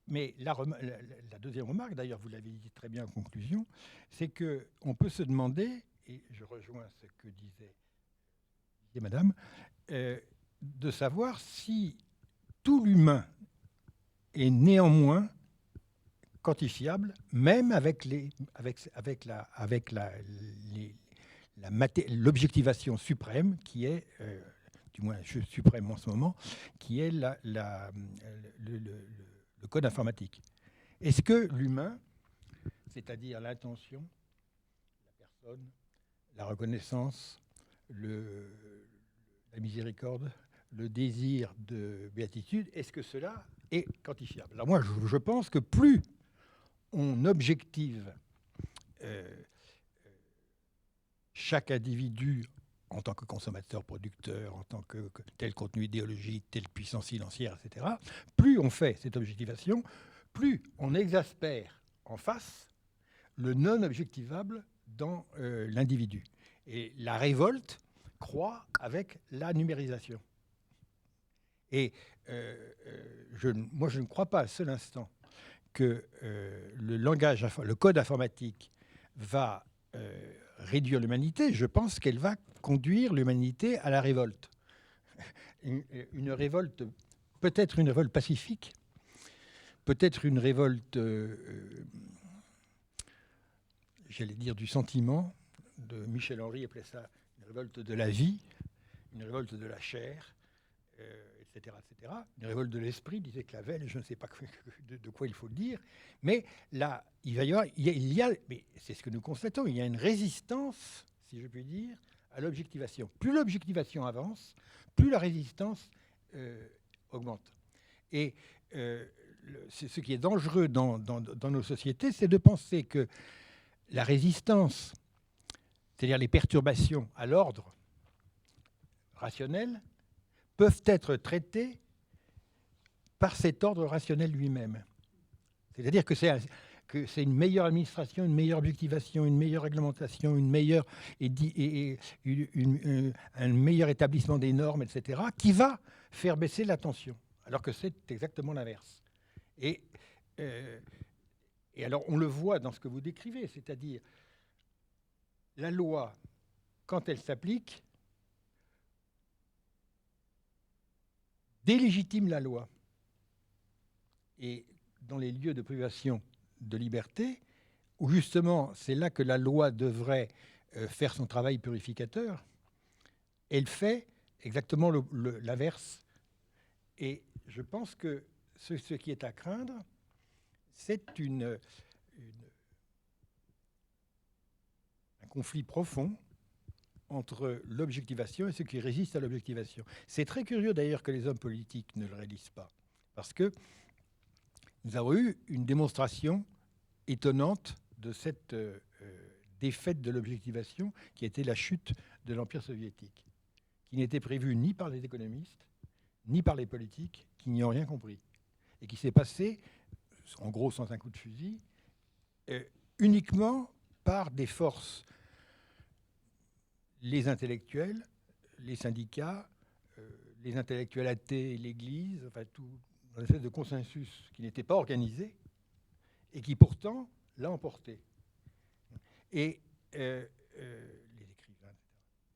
mais la deuxième remarque, d'ailleurs, vous l'avez dit très bien en conclusion, c'est qu'on peut se demander, et je rejoins ce que disait Madame, de savoir si tout l'humain est néanmoins quantifiable, même avec l'objectivation suprême qui est, du moins suprême en ce moment, qui est le code informatique. Est-ce que l'humain, c'est-à-dire l'intention, la personne, la reconnaissance, la miséricorde, le désir de béatitude, est-ce que cela est quantifiable? Alors moi, je pense que plus on objective chaque individu en tant que consommateur, producteur, en tant que tel contenu idéologique, telle puissance financière, etc., plus on fait cette objectivation, plus on exaspère en face le non-objectivable dans l'individu. Et la révolte croît avec la numérisation. Et moi, je ne crois pas un seul instant que le code informatique va réduire l'humanité. Je pense qu'elle va conduire l'humanité à la révolte. Une révolte, peut-être une révolte pacifique, peut-être une révolte, j'allais dire, du sentiment. Michel Henry appelait ça une révolte de la vie, une révolte de la chair, etc., etc. Une révolte de l'esprit, disait Clavel, je ne sais pas de quoi il faut le dire, mais là, il y a, mais c'est ce que nous constatons, il y a une résistance, si je puis dire, à l'objectivation. Plus l'objectivation avance, plus la résistance augmente. Et ce qui est dangereux dans nos sociétés, c'est de penser que la résistance, c'est-à-dire les perturbations à l'ordre rationnel, peuvent être traitées par cet ordre rationnel lui-même. C'est-à-dire que c'est une meilleure administration, une meilleure objectivation, une meilleure réglementation, un meilleur établissement des normes, etc., qui va faire baisser la tension, alors que c'est exactement l'inverse. Et alors, on le voit dans ce que vous décrivez, c'est-à-dire la loi, quand elle s'applique, délégitime la loi. Et dans les lieux de privation de liberté, où justement c'est là que la loi devrait faire son travail purificateur, elle fait exactement l'inverse. Et je pense que ce qui est à craindre, c'est un conflit profond entre l'objectivation et ce qui résiste à l'objectivation. C'est très curieux d'ailleurs que les hommes politiques ne le réalisent pas, parce que nous avons eu une démonstration étonnante de cette défaite de l'objectivation qui était la chute de l'Empire soviétique, qui n'était prévue ni par les économistes, ni par les politiques, qui n'y ont rien compris, et qui s'est passé, en gros sans un coup de fusil, uniquement par des forces, les intellectuels, les syndicats, les intellectuels athées, l'Église, enfin tout, dans une espèce de consensus qui n'était pas organisé et qui pourtant l'a emporté. Et les écrivains,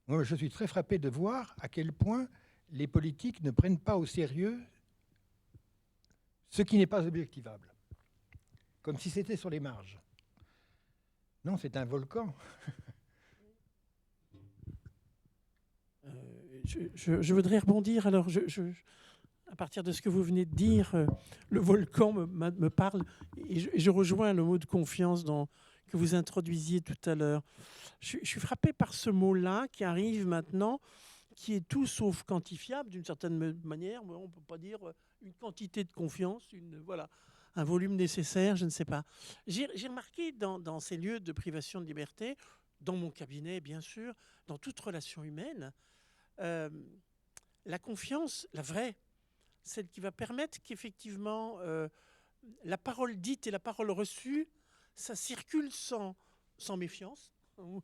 moi je suis très frappé de voir à quel point les politiques ne prennent pas au sérieux ce qui n'est pas objectivable, comme si c'était sur les marges. Non, c'est un volcan. Je voudrais rebondir. Alors, à partir de ce que vous venez de dire, le volcan me parle, et je rejoins le mot de confiance que vous introduisiez tout à l'heure. Je suis frappé par ce mot-là qui arrive maintenant qui est tout sauf quantifiable d'une certaine manière. On ne peut pas dire une quantité de confiance, voilà, un volume nécessaire, je ne sais pas. J'ai remarqué dans ces lieux de privation de liberté, dans mon cabinet bien sûr, dans toute relation humaine, la confiance, la vraie, celle qui va permettre qu'effectivement la parole dite et la parole reçue, ça circule sans méfiance, ou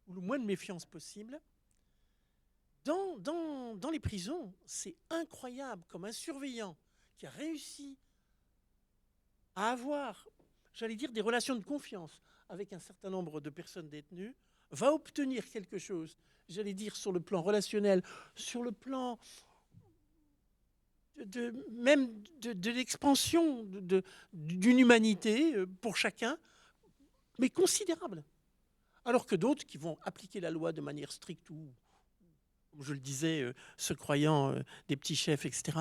le moins de méfiance possible. Dans les prisons, c'est incroyable comme un surveillant qui a réussi à avoir, j'allais dire, des relations de confiance avec un certain nombre de personnes détenues, va obtenir quelque chose, j'allais dire, sur le plan relationnel, sur le plan même de l'expansion d'une humanité pour chacun, mais considérable. Alors que d'autres qui vont appliquer la loi de manière stricte ou, comme je le disais, se croyant des petits chefs, etc.,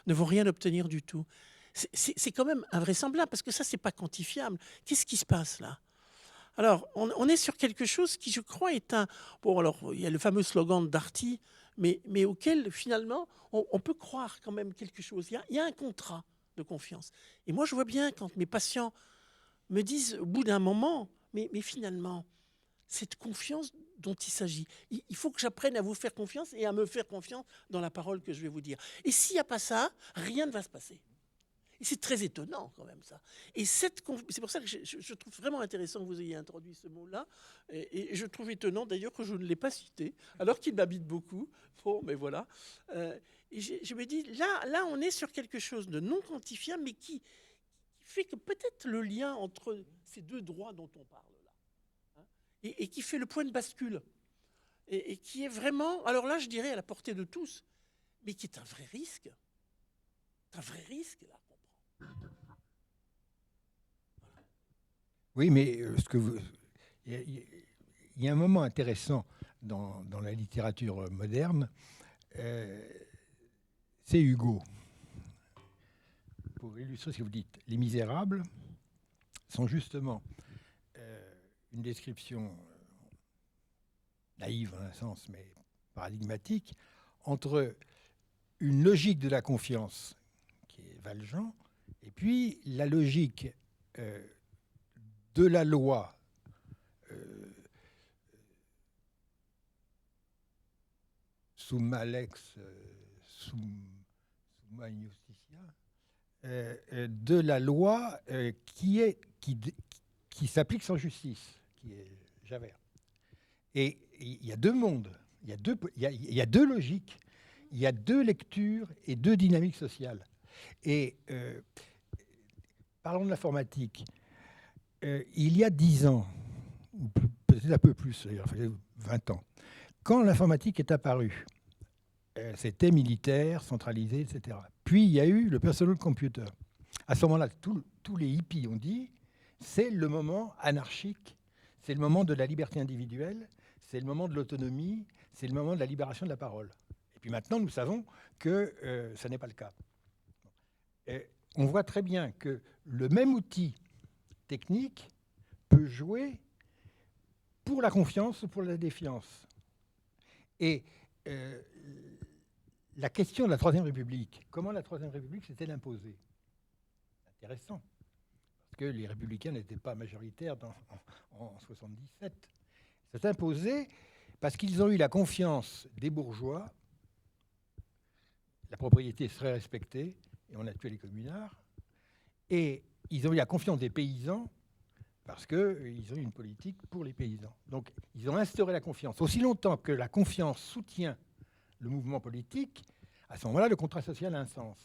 ne vont rien obtenir du tout. C'est quand même invraisemblable, parce que ça, c'est pas quantifiable. Qu'est-ce qui se passe là? Alors, on est sur quelque chose qui, je crois, est un... Bon, alors, il y a le fameux slogan de Darty, mais auquel, finalement, on peut croire quand même quelque chose. Il y a un contrat de confiance. Et moi, je vois bien, quand mes patients me disent, au bout d'un moment, mais finalement, cette confiance dont il s'agit, il faut que j'apprenne à vous faire confiance et à me faire confiance dans la parole que je vais vous dire. Et s'il n'y a pas ça, rien ne va se passer. Et c'est très étonnant quand même ça. Et c'est pour ça que je trouve vraiment intéressant que vous ayez introduit ce mot-là. Et je trouve étonnant d'ailleurs que je ne l'ai pas cité, alors qu'il m'habite beaucoup. Bon, mais voilà. Et je me dis, là, on est sur quelque chose de non quantifiable, mais qui fait que peut-être le lien entre ces deux droits dont on parle là, hein, et qui fait le point de bascule, et qui est vraiment, alors là, je dirais à la portée de tous, mais qui est un vrai risque. Un vrai risque là. Oui, mais il y a un moment intéressant dans la littérature moderne, c'est Hugo. Pour illustrer ce que vous dites, Les Misérables sont justement une description naïve en un sens, mais paradigmatique, entre une logique de la confiance qui est Valjean, et puis la logique de la loi summa lex summa injustitia, de la loi qui s'applique sans justice, qui est Javert. Et il y a deux mondes, il y a deux logiques, il y a deux lectures et deux dynamiques sociales. Et parlons de l'informatique. Il y a 10 ans, ou peut-être un peu plus, il a fallu 20 ans, quand l'informatique est apparue, c'était militaire, centralisé, etc. Puis il y a eu le personal computer. À ce moment-là, tous les hippies ont dit, c'est le moment anarchique, c'est le moment de la liberté individuelle, c'est le moment de l'autonomie, c'est le moment de la libération de la parole. Et puis maintenant, nous savons que ça n'est pas le cas. On voit très bien que le même outil technique peut jouer pour la confiance ou pour la défiance. Et la question de la Troisième République, comment la Troisième République s'est-elle imposée? Intéressant, parce que les républicains n'étaient pas majoritaires en 77. Ça s'est imposé parce qu'ils ont eu la confiance des bourgeois, la propriété serait respectée, et on a tué les communards, et ils ont eu la confiance des paysans, parce qu'ils ont eu une politique pour les paysans. Donc, ils ont instauré la confiance. Aussi longtemps que la confiance soutient le mouvement politique, à ce moment-là, le contrat social a un sens.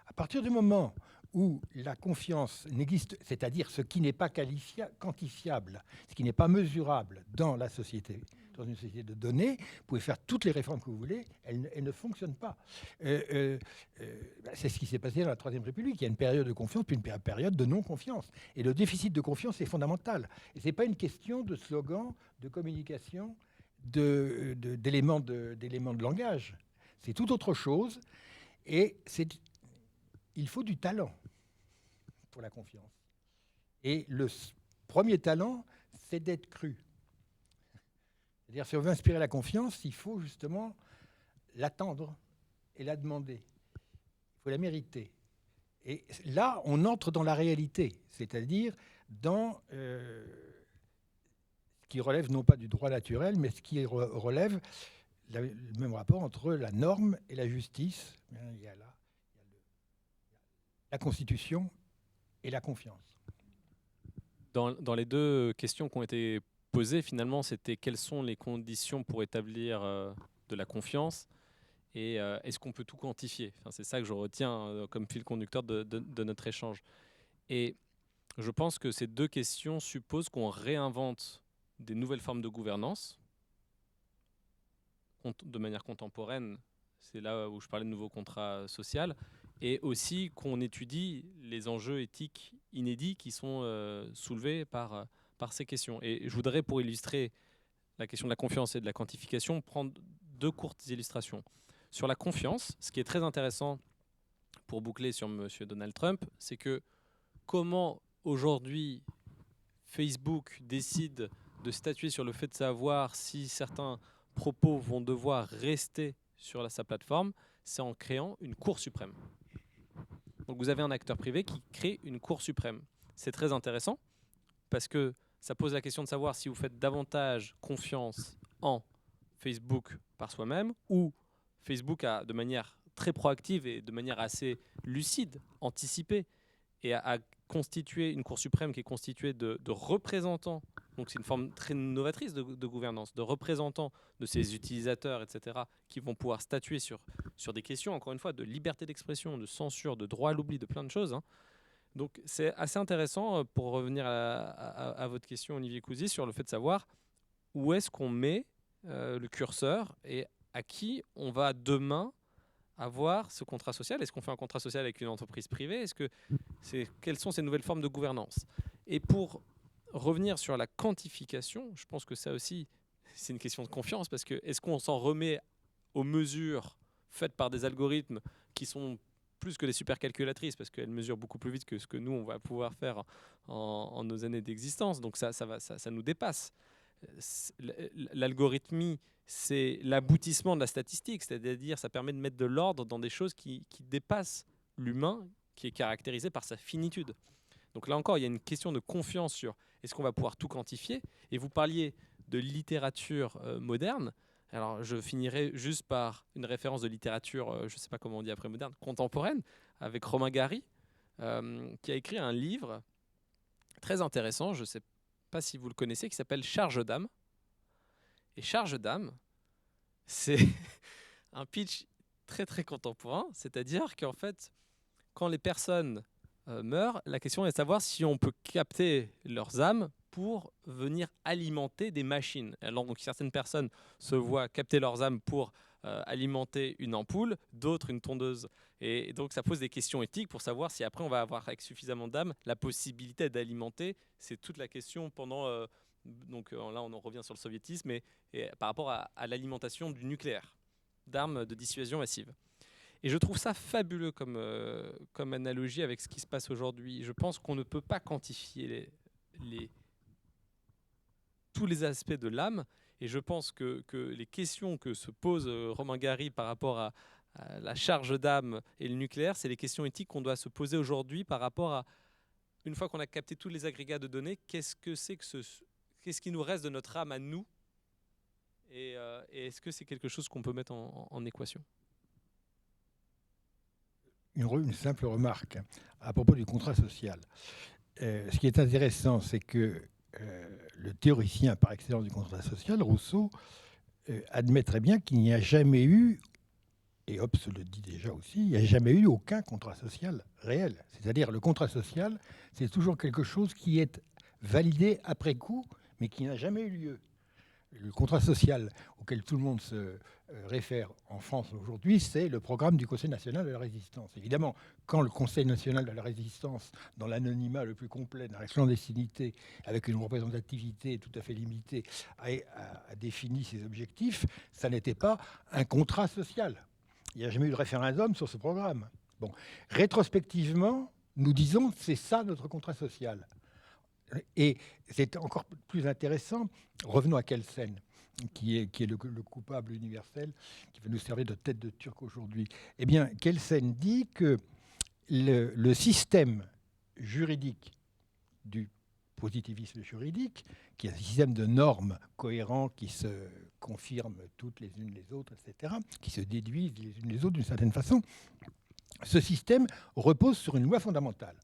À partir du moment où la confiance n'existe, c'est-à-dire ce qui n'est pas quantifiable, ce qui n'est pas mesurable dans la société, dans une société de données, vous pouvez faire toutes les réformes que vous voulez, elles ne fonctionnent pas. C'est ce qui s'est passé dans la Troisième République. Il y a une période de confiance, puis une période de non-confiance. Et le déficit de confiance est fondamental. Et ce n'est pas une question de slogan, de communication, d'éléments de langage. C'est tout autre chose. Et il faut du talent pour la confiance. Et le premier talent, c'est d'être cru. C'est-à-dire, si on veut inspirer la confiance, il faut justement l'attendre et la demander. Il faut la mériter. Et là, on entre dans la réalité, c'est-à-dire dans ce qui relève non pas du droit naturel, mais ce qui relève le même rapport entre la norme et la justice. Il y a la Constitution et la confiance. Dans les deux questions qui ont été posées, finalement, c'était quelles sont les conditions pour établir de la confiance et est-ce qu'on peut tout quantifier? Enfin, c'est ça que je retiens comme fil conducteur de notre échange. Et je pense que ces deux questions supposent qu'on réinvente des nouvelles formes de gouvernance de manière contemporaine. C'est là où je parlais de nouveau contrat social. Et aussi qu'on étudie les enjeux éthiques inédits qui sont soulevés par ces questions. Et je voudrais, pour illustrer la question de la confiance et de la quantification, prendre deux courtes illustrations. Sur la confiance, ce qui est très intéressant pour boucler sur M. Donald Trump, c'est que comment aujourd'hui Facebook décide de statuer sur le fait de savoir si certains propos vont devoir rester sur sa plateforme, c'est en créant une Cour suprême. Donc vous avez un acteur privé qui crée une Cour suprême. C'est très intéressant parce que ça pose la question de savoir si vous faites davantage confiance en Facebook par soi-même ou Facebook a, de manière très proactive et de manière assez lucide, anticipée, et a constitué une Cour suprême qui est constituée de représentants. Donc c'est une forme très novatrice de gouvernance, de représentants de ces utilisateurs, etc., qui vont pouvoir statuer sur des questions, encore une fois, de liberté d'expression, de censure, de droit à l'oubli, de plein de choses. Donc c'est assez intéressant, pour revenir à votre question, Olivier Cousy, sur le fait de savoir où est-ce qu'on met le curseur et à qui on va demain avoir ce contrat social. Est-ce qu'on fait un contrat social avec une entreprise privée? Quelles sont ces nouvelles formes de gouvernance? Et pour revenir sur la quantification, je pense que ça aussi, c'est une question de confiance, parce que est-ce qu'on s'en remet aux mesures faites par des algorithmes qui sont plus que des supercalculatrices, parce qu'elles mesurent beaucoup plus vite que ce que nous, on va pouvoir faire en nos années d'existence. Donc ça nous dépasse. L'algorithmie, c'est l'aboutissement de la statistique, c'est-à-dire ça permet de mettre de l'ordre dans des choses qui dépassent l'humain, qui est caractérisé par sa finitude. Donc là encore, il y a une question de confiance sur est-ce qu'on va pouvoir tout quantifier. Et vous parliez de littérature moderne. Alors je finirai juste par une référence de littérature, je ne sais pas comment on dit après moderne, contemporaine, avec Romain Gary, qui a écrit un livre très intéressant, je ne sais pas si vous le connaissez, qui s'appelle Charge d'âme. Et Charge d'âme, c'est un pitch très très contemporain, c'est-à-dire qu'en fait, quand les personnes meurent, la question est de savoir si on peut capter leurs âmes pour venir alimenter des machines. Alors donc certaines personnes se voient capter leurs âmes pour alimenter une ampoule, d'autres une tondeuse. Et donc ça pose des questions éthiques pour savoir si après on va avoir avec suffisamment d'âmes la possibilité d'alimenter. C'est toute la question pendant... donc là on en revient sur le soviétisme, et par rapport à l'alimentation du nucléaire, d'armes de dissuasion massive. Et je trouve ça fabuleux comme analogie avec ce qui se passe aujourd'hui. Je pense qu'on ne peut pas quantifier tous les aspects de l'âme, et je pense que les questions que se pose Romain Gary par rapport à la charge d'âme et le nucléaire, c'est les questions éthiques qu'on doit se poser aujourd'hui par rapport à, une fois qu'on a capté tous les agrégats de données, qu'est-ce qui nous reste de notre âme à nous, et est-ce que c'est quelque chose qu'on peut mettre en équation? Une simple remarque à propos du contrat social. Ce qui est intéressant, c'est que le théoricien par excellence du contrat social, Rousseau, admet très bien qu'il n'y a jamais eu, et Hobbes le dit déjà aussi, il n'y a jamais eu aucun contrat social réel. C'est-à-dire le contrat social, c'est toujours quelque chose qui est validé après coup, mais qui n'a jamais eu lieu. Le contrat social auquel tout le monde se réfère en France aujourd'hui, c'est le programme du Conseil national de la résistance. Évidemment, quand le Conseil national de la résistance, dans l'anonymat le plus complet, dans la clandestinité, avec une représentativité tout à fait limitée, a défini ses objectifs, ça n'était pas un contrat social. Il n'y a jamais eu de référendum sur ce programme. Bon, rétrospectivement, nous disons que c'est ça notre contrat social. Et c'est encore plus intéressant, revenons à Kelsen. qui est le coupable universel, qui va nous servir de tête de Turc aujourd'hui. Eh bien, Kelsen dit que le système juridique du positivisme juridique, qui est un système de normes cohérents qui se confirment toutes les unes les autres, etc., qui se déduisent les unes les autres d'une certaine façon, ce système repose sur une loi fondamentale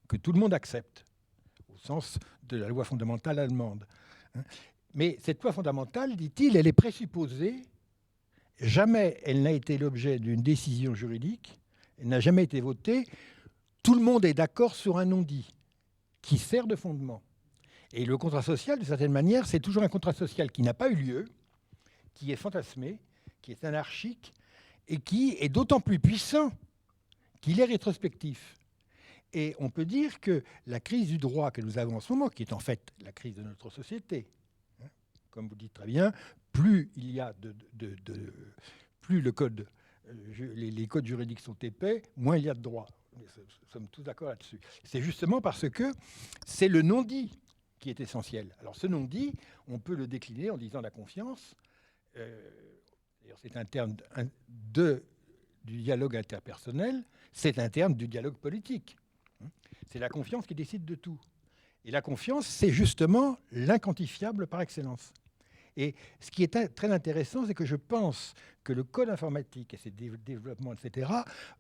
que tout le monde accepte, au sens de la loi fondamentale allemande. Mais cette loi fondamentale, dit-il, elle est présupposée. Jamais elle n'a été l'objet d'une décision juridique, elle n'a jamais été votée. Tout le monde est d'accord sur un non-dit qui sert de fondement. Et le contrat social, de certaine manière, c'est toujours un contrat social qui n'a pas eu lieu, qui est fantasmé, qui est anarchique, et qui est d'autant plus puissant qu'il est rétrospectif. Et on peut dire que la crise du droit que nous avons en ce moment, qui est en fait la crise de notre société, comme vous dites très bien, plus il y a plus le code, les codes juridiques sont épais, moins il y a de droits. Nous sommes tous d'accord là-dessus. C'est justement parce que c'est le non-dit qui est essentiel. Alors ce non-dit, on peut le décliner en disant la confiance. C'est un terme du dialogue interpersonnel, c'est un terme du dialogue politique. C'est la confiance qui décide de tout. Et la confiance, c'est justement l'inquantifiable par excellence. Et ce qui est très intéressant, c'est que je pense que le code informatique et ses développements, etc.,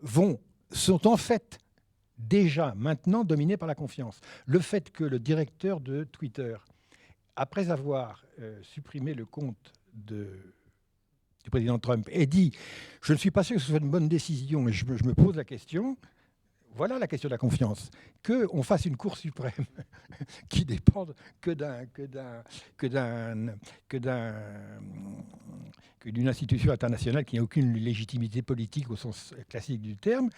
sont en fait déjà maintenant dominés par la confiance. Le fait que le directeur de Twitter, après avoir supprimé le compte du président Trump, ait dit « Je ne suis pas sûr que ce soit une bonne décision et je me pose la question », voilà la question de la confiance. Qu'on fasse une Cour suprême qui dépende d'une institution internationale qui n'a aucune légitimité politique au sens classique du terme,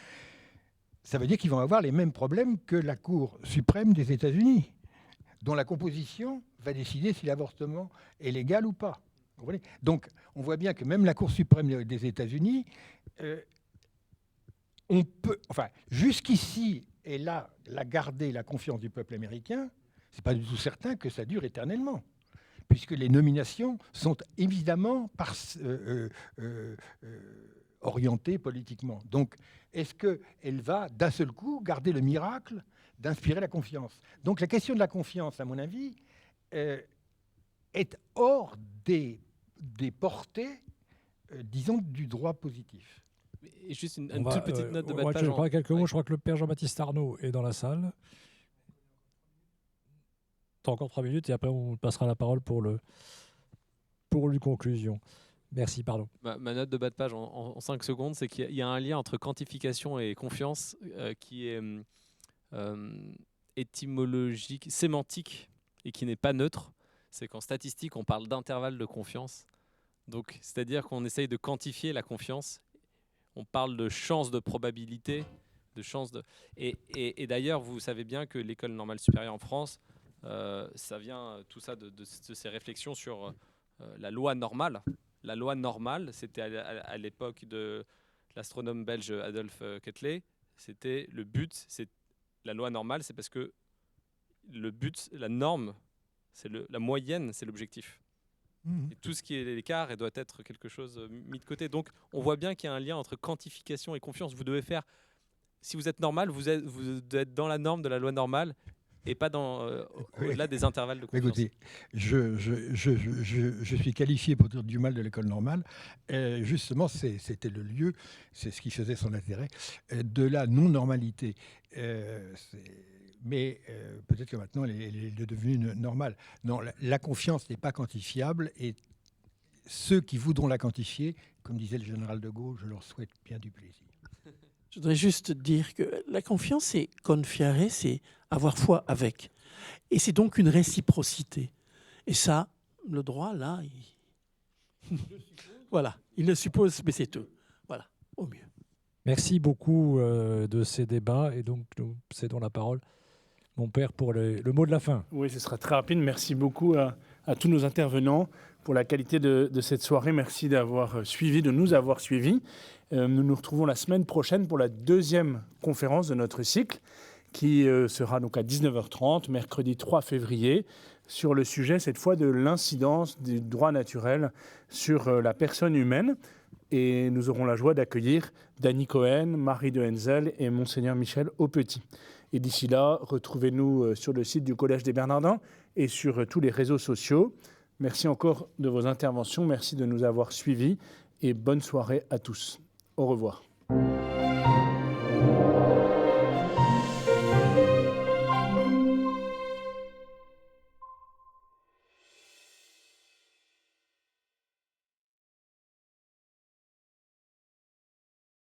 ça veut dire qu'ils vont avoir les mêmes problèmes que la Cour suprême des États-Unis, dont la composition va décider si l'avortement est légal ou pas. Vous voyez ? Donc, on voit bien que même la Cour suprême des États-Unis... on peut, jusqu'ici, elle a gardé la confiance du peuple américain. C'est pas du tout certain que ça dure éternellement, puisque les nominations sont évidemment orientées politiquement. Donc, est-ce qu'elle va d'un seul coup garder le miracle d'inspirer la confiance ? Donc, la question de la confiance, à mon avis, est hors des portées, disons, du droit positif. Et juste une toute petite note de bas de page. Je crois quelques mots. Je crois que le père Jean-Baptiste Arnaud est dans la salle. T'as encore 3 minutes et après on passera la parole pour une conclusion. Merci, pardon. Ma note de bas de page en 5 secondes, c'est qu'il y a un lien entre quantification et confiance qui est étymologique, sémantique et qui n'est pas neutre. C'est qu'en statistique, on parle d'intervalle de confiance. Donc, c'est-à-dire qu'on essaye de quantifier la confiance. On parle de chance de probabilité, de chance de... Et d'ailleurs, vous savez bien que l'école normale supérieure en France, ça vient tout ça de ces réflexions sur la loi normale. La loi normale, c'était à l'époque de l'astronome belge Adolphe Ketley. C'était le but, c'est la loi normale, c'est parce que le but, la norme, c'est la moyenne, c'est l'objectif. Et tout ce qui est l'écart doit être quelque chose mis de côté. Donc, on voit bien qu'il y a un lien entre quantification et confiance. Vous devez faire, si vous êtes normal, vous devez être dans la norme de la loi normale et pas au-delà des intervalles de confiance. Écoutez, je suis qualifié pour dire du mal de l'école normale. Justement, c'était le lieu, c'est ce qui faisait son intérêt, de la non-normalité. Mais peut-être que maintenant, elle est devenue normale. Non, la confiance n'est pas quantifiable et ceux qui voudront la quantifier, comme disait le général de Gaulle, je leur souhaite bien du plaisir. Je voudrais juste dire que la confiance, c'est confiare, c'est avoir foi avec. Et c'est donc une réciprocité. Et ça, le droit, là, voilà, il le suppose, mais c'est tout. Voilà, au mieux. Merci beaucoup de ces débats. Et donc, nous cédons la parole, mon père, pour le mot de la fin. Oui, ce sera très rapide. Merci beaucoup à tous nos intervenants pour la qualité de cette soirée. Merci de nous avoir suivis. Nous nous retrouvons la semaine prochaine pour la 2e conférence de notre cycle qui sera donc à 19h30, mercredi 3 février, sur le sujet, cette fois, de l'incidence du droit naturel sur la personne humaine. Et nous aurons la joie d'accueillir Dany Cohen, Marie de Henzel et Monseigneur Michel Aupetit. Et d'ici là, retrouvez-nous sur le site du Collège des Bernardins et sur tous les réseaux sociaux. Merci encore de vos interventions, merci de nous avoir suivis et bonne soirée à tous. Au revoir.